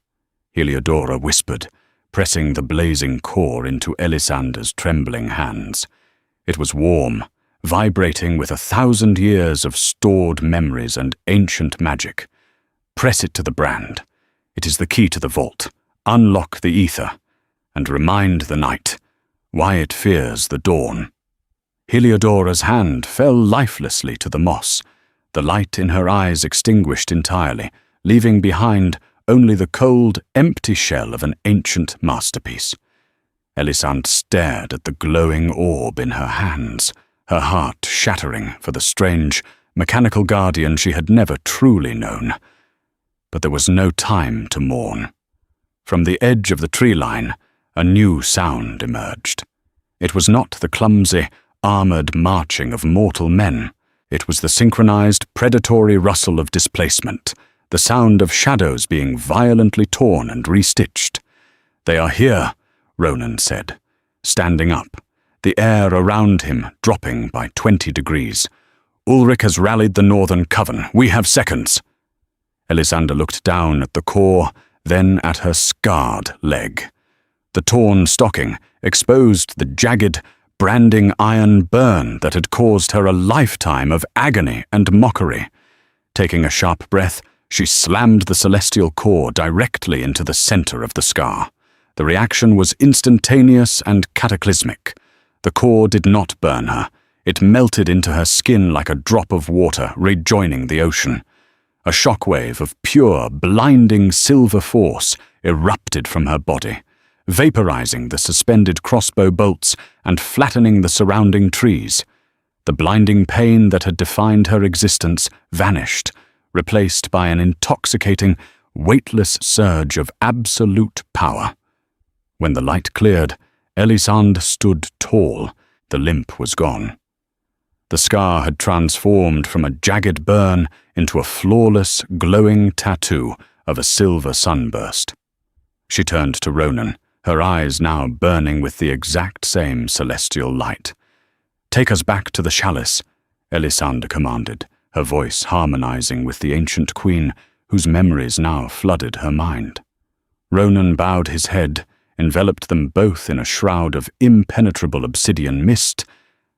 Heliodora whispered, pressing the blazing core into Elisanda's trembling hands. It was warm, vibrating with 1,000 years of stored memories and ancient magic. Press it to the brand. It is the key to the vault. Unlock the ether, and remind the night why it fears the dawn. Heliodora's hand fell lifelessly to the moss, the light in her eyes extinguished entirely, leaving behind only the cold, empty shell of an ancient masterpiece. Elisande stared at the glowing orb in her hands, her heart shattering for the strange, mechanical guardian she had never truly known. But there was no time to mourn. From the edge of the tree line, a new sound emerged. It was not the clumsy, armored marching of mortal men. It was the synchronized, predatory rustle of displacement, the sound of shadows being violently torn and restitched. They are here, Ronan said, standing up, the air around him dropping by 20 degrees. Ulrich has rallied the Northern Coven. We have seconds. Elisanda looked down at the core, then at her scarred leg. The torn stocking exposed the jagged, branding iron burn that had caused her a lifetime of agony and mockery. Taking a sharp breath, she slammed the celestial core directly into the center of the scar. The reaction was instantaneous and cataclysmic. The core did not burn her. It melted into her skin like a drop of water rejoining the ocean. A shockwave of pure, blinding silver force erupted from her body, vaporizing the suspended crossbow bolts and flattening the surrounding trees. The blinding pain that had defined her existence vanished, replaced by an intoxicating, weightless surge of absolute power. When the light cleared, Elisande stood tall. The limp was gone. The scar had transformed from a jagged burn into a flawless, glowing tattoo of a silver sunburst. She turned to Ronan, her eyes now burning with the exact same celestial light. "Take us back to the chalice," Elisande commanded, her voice harmonizing with the ancient queen, whose memories now flooded her mind. Ronan bowed his head, enveloped them both in a shroud of impenetrable obsidian mist,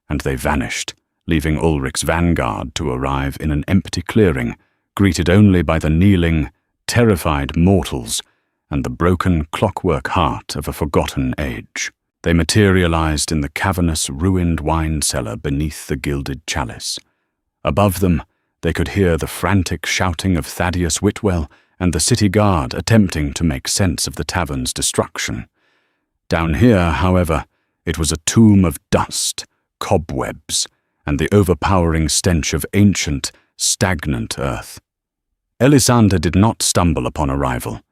and they vanished, leaving Ulrich's vanguard to arrive in an empty clearing, greeted only by the kneeling, terrified mortals and the broken clockwork heart of a forgotten age. They materialized in the cavernous, ruined wine cellar beneath the gilded chalice. Above them, they could hear the frantic shouting of Thaddeus Whitwell and the city guard attempting to make sense of the tavern's destruction. Down here, however, it was a tomb of dust, cobwebs, and the overpowering stench of ancient, stagnant earth. Elisande did not stumble upon arrival.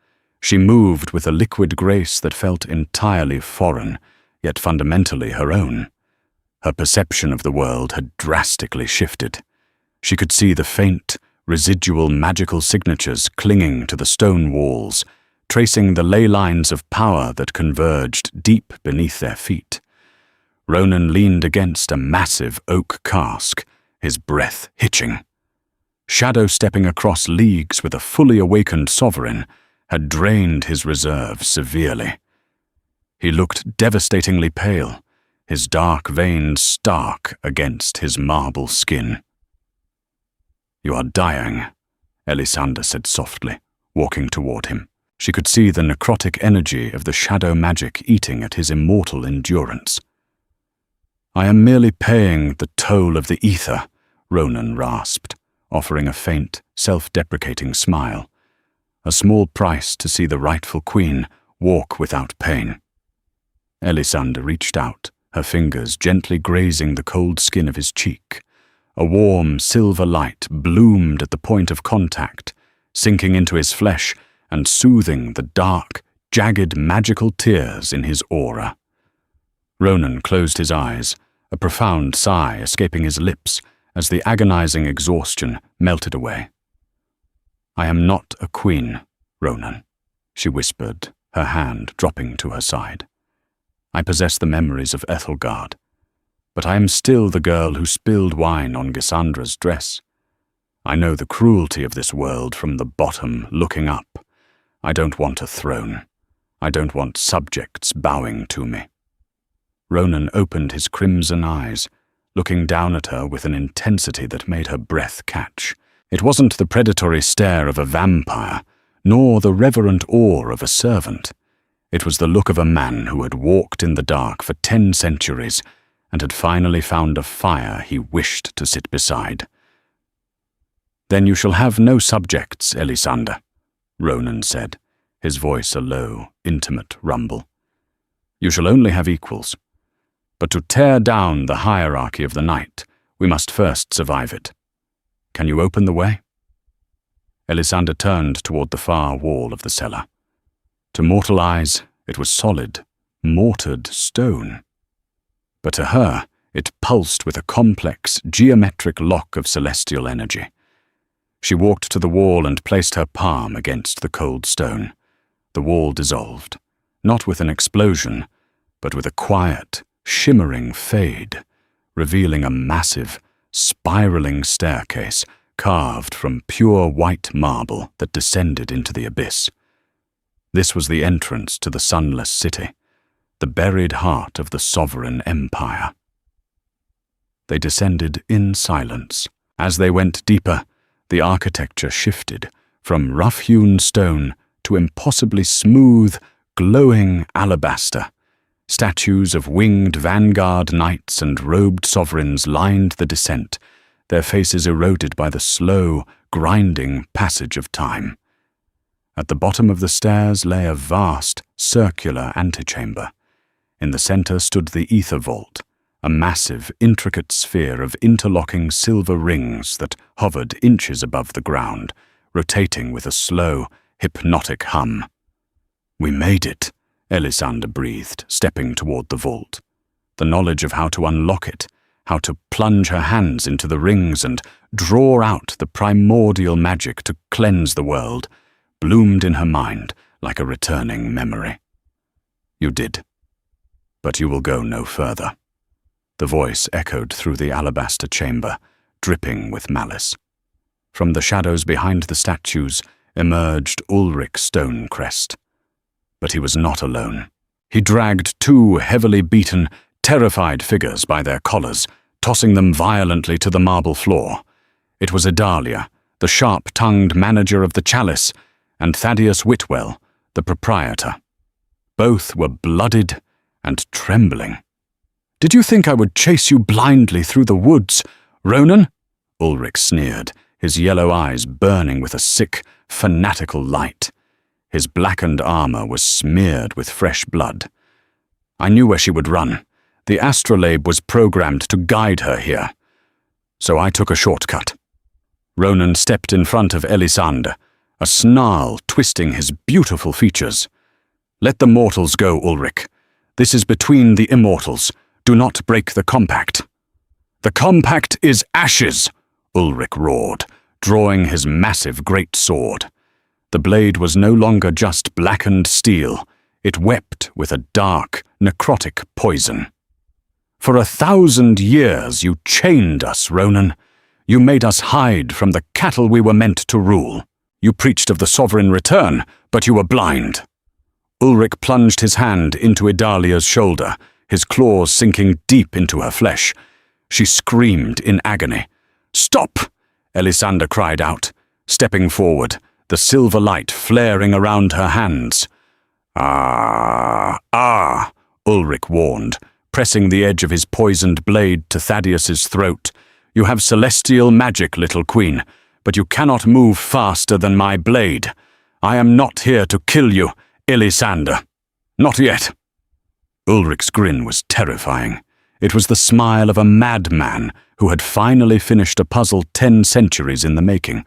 She moved with a liquid grace that felt entirely foreign, yet fundamentally her own. Her perception of the world had drastically shifted. She could see the faint, residual magical signatures clinging to the stone walls, tracing the ley lines of power that converged deep beneath their feet. Ronan leaned against a massive oak cask, his breath hitching. Shadow-stepping across leagues with a fully awakened sovereign had drained his reserve severely. He looked devastatingly pale, his dark veins stark against his marble skin. "You are dying," Elisande said softly, walking toward him. She could see the necrotic energy of the shadow magic eating at his immortal endurance. "I am merely paying the toll of the ether," Ronan rasped, offering a faint, self-deprecating smile. A small price to see the rightful queen walk without pain. Elisande reached out, her fingers gently grazing the cold skin of his cheek. A warm, silver light bloomed at the point of contact, sinking into his flesh and soothing the dark, jagged, magical tears in his aura. Ronan closed his eyes, a profound sigh escaping his lips as the agonizing exhaustion melted away. "I am not a queen, Ronan," she whispered, her hand dropping to her side. "I possess the memories of Ethelgard, but I am still the girl who spilled wine on Gissandra's dress. I know the cruelty of this world from the bottom looking up. I don't want a throne. I don't want subjects bowing to me." Ronan opened his crimson eyes, looking down at her with an intensity that made her breath catch. It wasn't the predatory stare of a vampire, nor the reverent awe of a servant. It was the look of a man who had walked in the dark for 10 centuries and had finally found a fire he wished to sit beside. "Then you shall have no subjects, Elisande," Ronan said, his voice a low, intimate rumble. "You shall only have equals. But to tear down the hierarchy of the night, we must first survive it. Can you open the way?" Elisande turned toward the far wall of the cellar. To mortal eyes, it was solid, mortared stone. But to her, it pulsed with a complex, geometric lock of celestial energy. She walked to the wall and placed her palm against the cold stone. The wall dissolved, not with an explosion, but with a quiet, shimmering fade, revealing a massive, spiraling staircase carved from pure white marble that descended into the abyss. This was the entrance to the sunless city, the buried heart of the sovereign empire. They descended in silence. As they went deeper, the architecture shifted from rough-hewn stone to impossibly smooth, glowing alabaster. Statues of winged vanguard knights and robed sovereigns lined the descent, their faces eroded by the slow, grinding passage of time. At the bottom of the stairs lay a vast, circular antechamber. In the center stood the ether vault, a massive, intricate sphere of interlocking silver rings that hovered inches above the ground, rotating with a slow, hypnotic hum. "We made it," Elisande breathed, stepping toward the vault. The knowledge of how to unlock it, how to plunge her hands into the rings and draw out the primordial magic to cleanse the world, bloomed in her mind like a returning memory. "You did. But you will go no further." The voice echoed through the alabaster chamber, dripping with malice. From the shadows behind the statues emerged Ulrich Stonecrest. But he was not alone. He dragged two heavily beaten, terrified figures by their collars, tossing them violently to the marble floor. It was Idalia, the sharp-tongued manager of the Chalice, and Thaddeus Whitwell, the proprietor. Both were blooded and trembling. "Did you think I would chase you blindly through the woods, Ronan?" Ulrich sneered, his yellow eyes burning with a sick, fanatical light. His blackened armor was smeared with fresh blood. "I knew where she would run. The astrolabe was programmed to guide her here. So I took a shortcut." Ronan stepped in front of Elisande, a snarl twisting his beautiful features. "Let the mortals go, Ulrich. This is between the immortals. Do not break the compact." "The compact is ashes," Ulrich roared, drawing his massive great sword. The blade was no longer just blackened steel. It wept with a dark, necrotic poison. "For 1,000 years you chained us, Ronan. You made us hide from the cattle we were meant to rule. You preached of the sovereign return, but you were blind." Ulrich plunged his hand into Idalia's shoulder, his claws sinking deep into her flesh. She screamed in agony. "Stop!" Elisande cried out, stepping forward, the silver light flaring around her hands. Ah, Ulrich warned, pressing the edge of his poisoned blade to Thaddeus's throat. "You have celestial magic, little queen, but you cannot move faster than my blade. I am not here to kill you, Elisande. Not yet." Ulrich's grin was terrifying. It was the smile of a madman who had finally finished a puzzle 10 centuries in the making.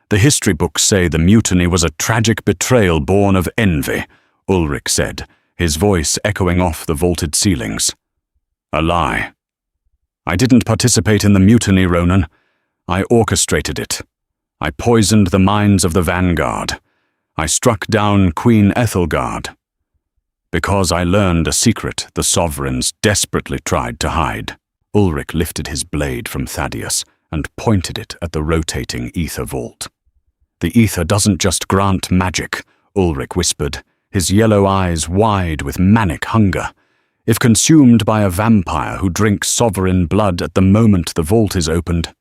"The history books say the mutiny was a tragic betrayal born of envy," Ulrich said, his voice echoing off the vaulted ceilings. "A lie. I didn't participate in the mutiny, Ronan. I orchestrated it. I poisoned the minds of the vanguard. I struck down Queen Ethelgard. Because I learned a secret the sovereigns desperately tried to hide." Ulrich lifted his blade from Thaddeus and pointed it at the rotating ether vault. "The ether doesn't just grant magic," Ulrich whispered, his yellow eyes wide with manic hunger. "If consumed by a vampire who drinks sovereign blood at the moment the vault is opened,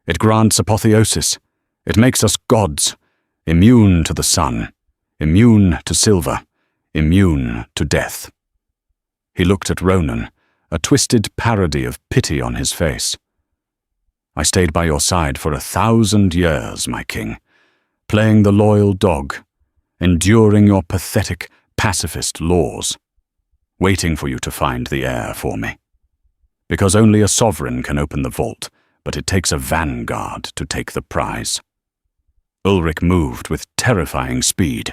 it grants apotheosis. It makes us gods, immune to the sun, immune to silver, immune to death." He looked at Ronan, a twisted parody of pity on his face. "I stayed by your side for 1,000 years, my king, playing the loyal dog, enduring your pathetic pacifist laws, waiting for you to find the heir for me. Because only a sovereign can open the vault, but it takes a vanguard to take the prize." Ulrich moved with terrifying speed.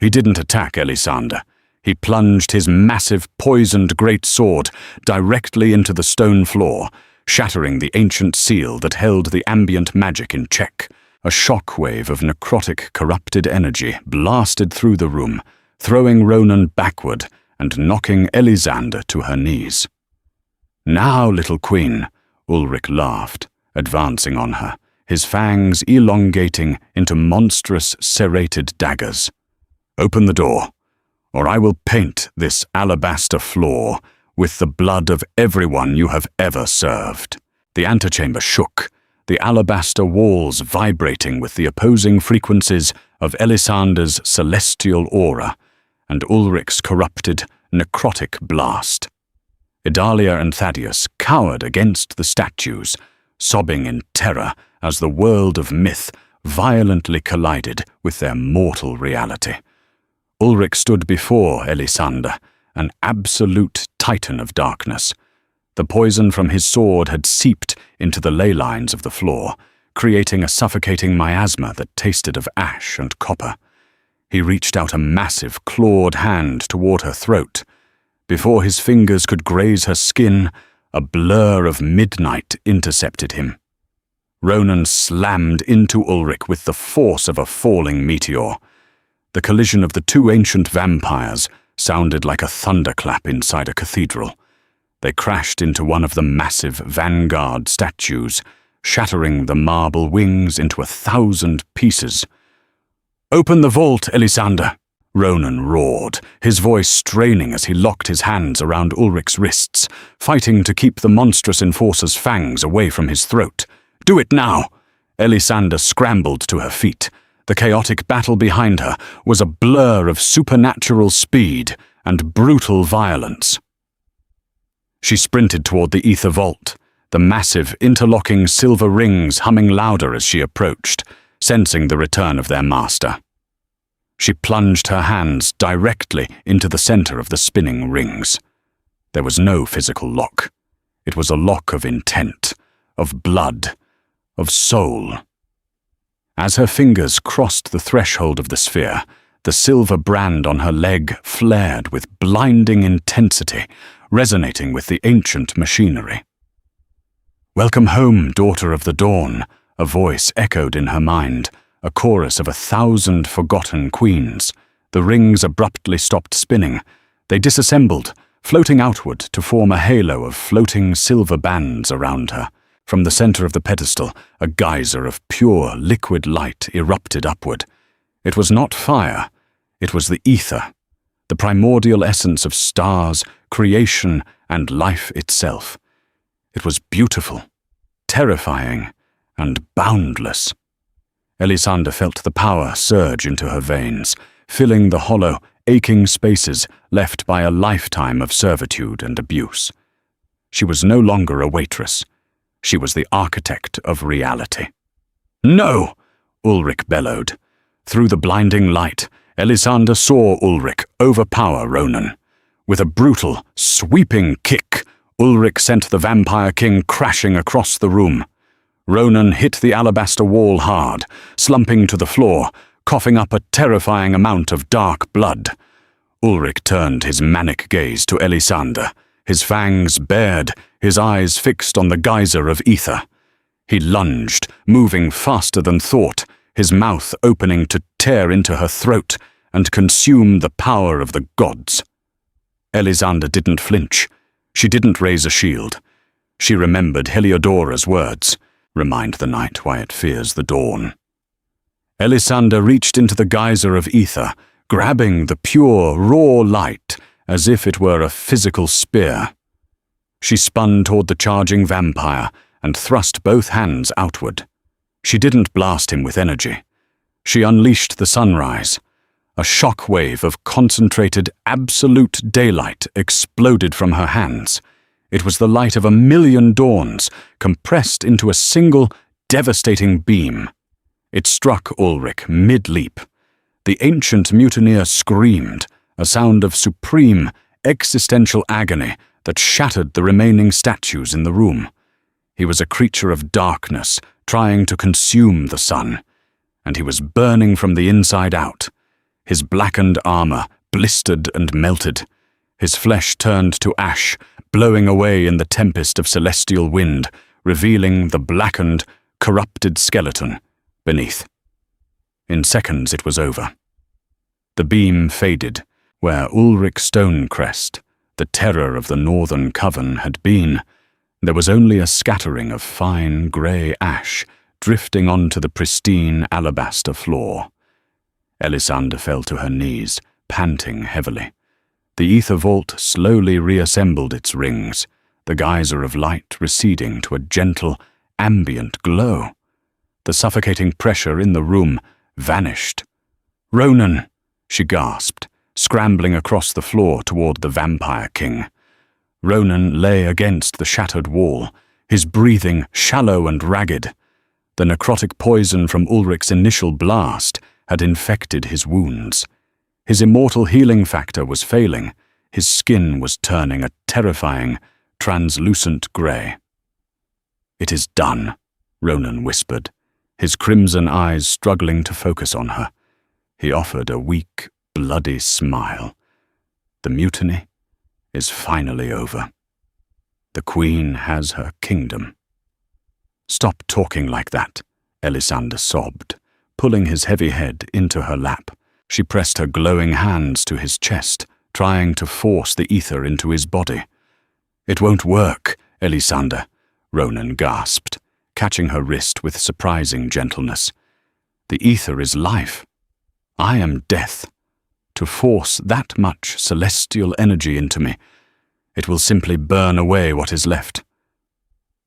He didn't attack Elisande. He plunged his massive, poisoned great sword directly into the stone floor, shattering the ancient seal that held the ambient magic in check. A shockwave of necrotic, corrupted energy blasted through the room, throwing Ronan backward and knocking Elisande to her knees. "Now, little queen," Ulrich laughed, advancing on her, his fangs elongating into monstrous, serrated daggers. "Open the door, or I will paint this alabaster floor with the blood of everyone you have ever served." The antechamber shook, the alabaster walls vibrating with the opposing frequencies of Elisande's celestial aura and Ulrich's corrupted, necrotic blast. Idalia and Thaddeus cowered against the statues, sobbing in terror as the world of myth violently collided with their mortal reality. Ulrich stood before Elisande, an absolute titan of darkness, The poison from his sword had seeped into the ley lines of the floor, creating a suffocating miasma that tasted of ash and copper. He reached out a massive, clawed hand toward her throat. Before his fingers could graze her skin, a blur of midnight intercepted him. Ronan slammed into Ulrich with the force of a falling meteor. The collision of the two ancient vampires sounded like a thunderclap inside a cathedral. They crashed into one of the massive vanguard statues, shattering the marble wings into 1,000 pieces. "Open the vault, Elisander!" Ronan roared, his voice straining as he locked his hands around Ulrich's wrists, fighting to keep the monstrous enforcer's fangs away from his throat. "Do it now!" Elisander scrambled to her feet. The chaotic battle behind her was a blur of supernatural speed and brutal violence. She sprinted toward the ether vault, the massive, interlocking silver rings humming louder as she approached, sensing the return of their master. She plunged her hands directly into the center of the spinning rings. There was no physical lock. It was a lock of intent, of blood, of soul. As her fingers crossed the threshold of the sphere, the silver brand on her leg flared with blinding intensity, resonating with the ancient machinery. "Welcome home, daughter of the dawn," a voice echoed in her mind, a chorus of 1,000 forgotten queens. The rings abruptly stopped spinning. They disassembled, floating outward to form a halo of floating silver bands around her. From the center of the pedestal, a geyser of pure, liquid light erupted upward. It was not fire, it was the ether, the primordial essence of stars, creation, and life itself. It was beautiful, terrifying, and boundless. Elisander felt the power surge into her veins, filling the hollow, aching spaces left by a lifetime of servitude and abuse. She was no longer a waitress. She was the architect of reality. "No!" Ulrich bellowed. Through the blinding light, Elisander saw Ulrich overpower Ronan. With a brutal, sweeping kick, Ulrich sent the Vampire King crashing across the room. Ronan hit the alabaster wall hard, slumping to the floor, coughing up a terrifying amount of dark blood. Ulrich turned his manic gaze to Elisander, his fangs bared, his eyes fixed on the geyser of ether. He lunged, moving faster than thought, his mouth opening to tear into her throat and consume the power of the gods. Elisander didn't flinch. She didn't raise a shield. She remembered Heliodora's words, "Remind the night why it fears the dawn." Elisander reached into the geyser of ether, grabbing the pure, raw light as if it were a physical spear. She spun toward the charging vampire and thrust both hands outward. She didn't blast him with energy. She unleashed the sunrise. A shockwave of concentrated, absolute daylight exploded from her hands. It was the light of 1,000,000 dawns, compressed into a single, devastating beam. It struck Ulrich mid-leap. The ancient mutineer screamed, a sound of supreme, existential agony that shattered the remaining statues in the room. He was a creature of darkness, trying to consume the sun, and he was burning from the inside out. His blackened armor blistered and melted. His flesh turned to ash, blowing away in the tempest of celestial wind, revealing the blackened, corrupted skeleton beneath. In seconds it was over. The beam faded, where Ulrich Stonecrest, the terror of the Northern Coven, had been. There was only a scattering of fine grey ash drifting onto the pristine alabaster floor. Elisander fell to her knees, panting heavily. The ether vault slowly reassembled its rings, the geyser of light receding to a gentle, ambient glow. The suffocating pressure in the room vanished. "Ronan!" she gasped, scrambling across the floor toward the Vampire King. Ronan lay against the shattered wall, his breathing shallow and ragged. The necrotic poison from Ulrich's initial blast had infected his wounds. His immortal healing factor was failing. His skin was turning a terrifying, translucent grey. "It is done," Ronan whispered, his crimson eyes struggling to focus on her. He offered a weak, bloody smile. "The mutiny is finally over. The Queen has her kingdom." "Stop talking like that," Elisande sobbed, pulling his heavy head into her lap. She pressed her glowing hands to his chest, trying to force the ether into his body. "It won't work, Elisande," Ronan gasped, catching her wrist with surprising gentleness. "The ether is life. I am death. To force that much celestial energy into me, it will simply burn away what is left.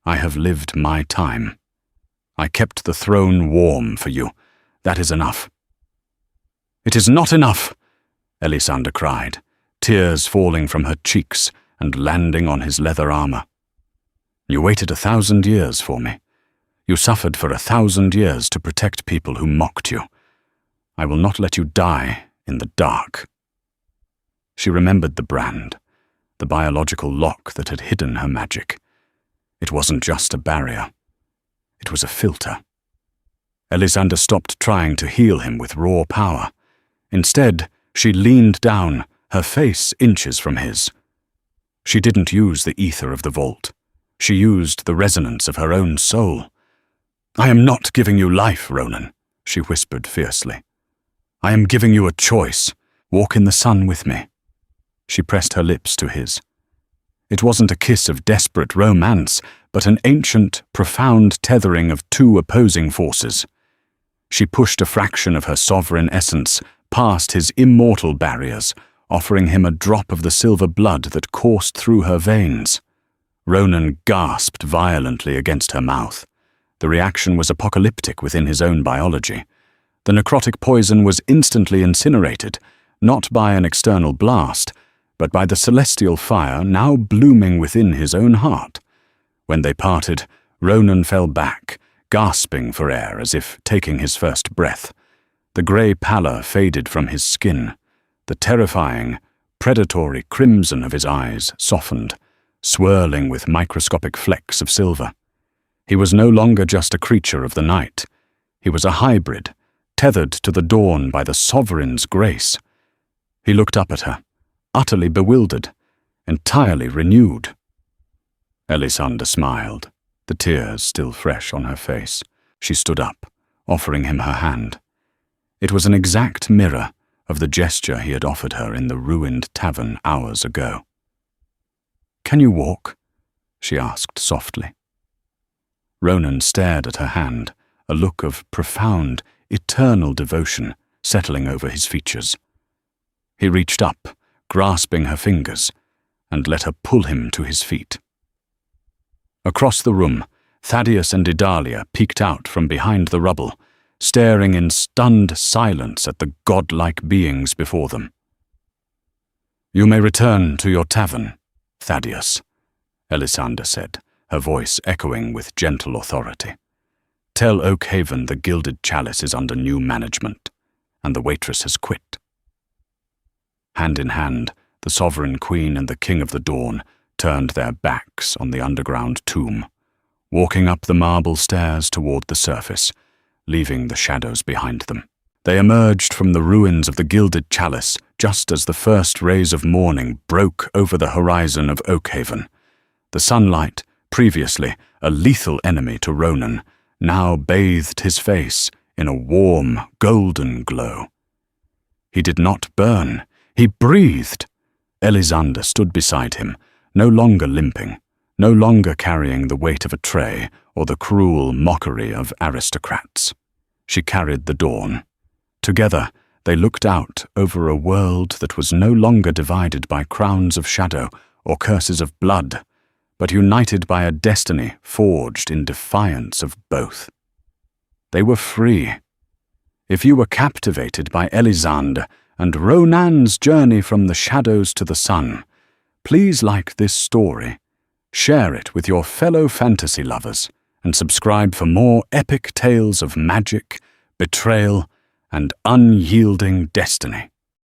I have lived my time. I kept the throne warm for you. That is enough." "It is not enough," Elisande cried, tears falling from her cheeks and landing on his leather armor. "You waited 1,000 years for me. You suffered for 1,000 years to protect people who mocked you. I will not let you die in the dark." She remembered the brand, the biological lock that had hidden her magic. It wasn't just a barrier. It was a filter. Elisande stopped trying to heal him with raw power. Instead, she leaned down, her face inches from his. She didn't use the ether of the vault. She used the resonance of her own soul. "I am not giving you life, Ronan," she whispered fiercely. "I am giving you a choice. Walk in the sun with me." She pressed her lips to his. It wasn't a kiss of desperate romance, but an ancient, profound tethering of two opposing forces. She pushed a fraction of her sovereign essence past his immortal barriers, offering him a drop of the silver blood that coursed through her veins. Ronan gasped violently against her mouth. The reaction was apocalyptic within his own biology. The necrotic poison was instantly incinerated, not by an external blast, but by the celestial fire now blooming within his own heart. When they parted, Ronan fell back, gasping for air as if taking his first breath. The grey pallor faded from his skin. The terrifying, predatory crimson of his eyes softened, swirling with microscopic flecks of silver. He was no longer just a creature of the night. He was a hybrid, tethered to the dawn by the sovereign's grace. He looked up at her, utterly bewildered, entirely renewed. Elisande smiled, the tears still fresh on her face. She stood up, offering him her hand. It was an exact mirror of the gesture he had offered her in the ruined tavern hours ago. "Can you walk?" she asked softly. Ronan stared at her hand, a look of profound, eternal devotion settling over his features. He reached up, grasping her fingers, and let her pull him to his feet. Across the room, Thaddeus and Idalia peeked out from behind the rubble, staring in stunned silence at the godlike beings before them. "You may return to your tavern, Thaddeus," Elisande said, her voice echoing with gentle authority. "Tell Oakhaven the gilded chalice is under new management, and the waitress has quit." Hand in hand, the sovereign queen and the king of the dawn turned their backs on the underground tomb, walking up the marble stairs toward the surface, leaving the shadows behind them. They emerged from the ruins of the gilded chalice just as the first rays of morning broke over the horizon of Oakhaven. The sunlight, previously a lethal enemy to Ronan, now bathed his face in a warm, golden glow. He did not burn. He breathed. Elisande stood beside him, no longer limping, no longer carrying the weight of a tray or the cruel mockery of aristocrats. She carried the dawn. Together, they looked out over a world that was no longer divided by crowns of shadow or curses of blood, but united by a destiny forged in defiance of both. They were free. If you were captivated by Elisande and Ronan's journey from the shadows to the sun, please like this story, share it with your fellow fantasy lovers, and subscribe for more epic tales of magic, betrayal, and unyielding destiny.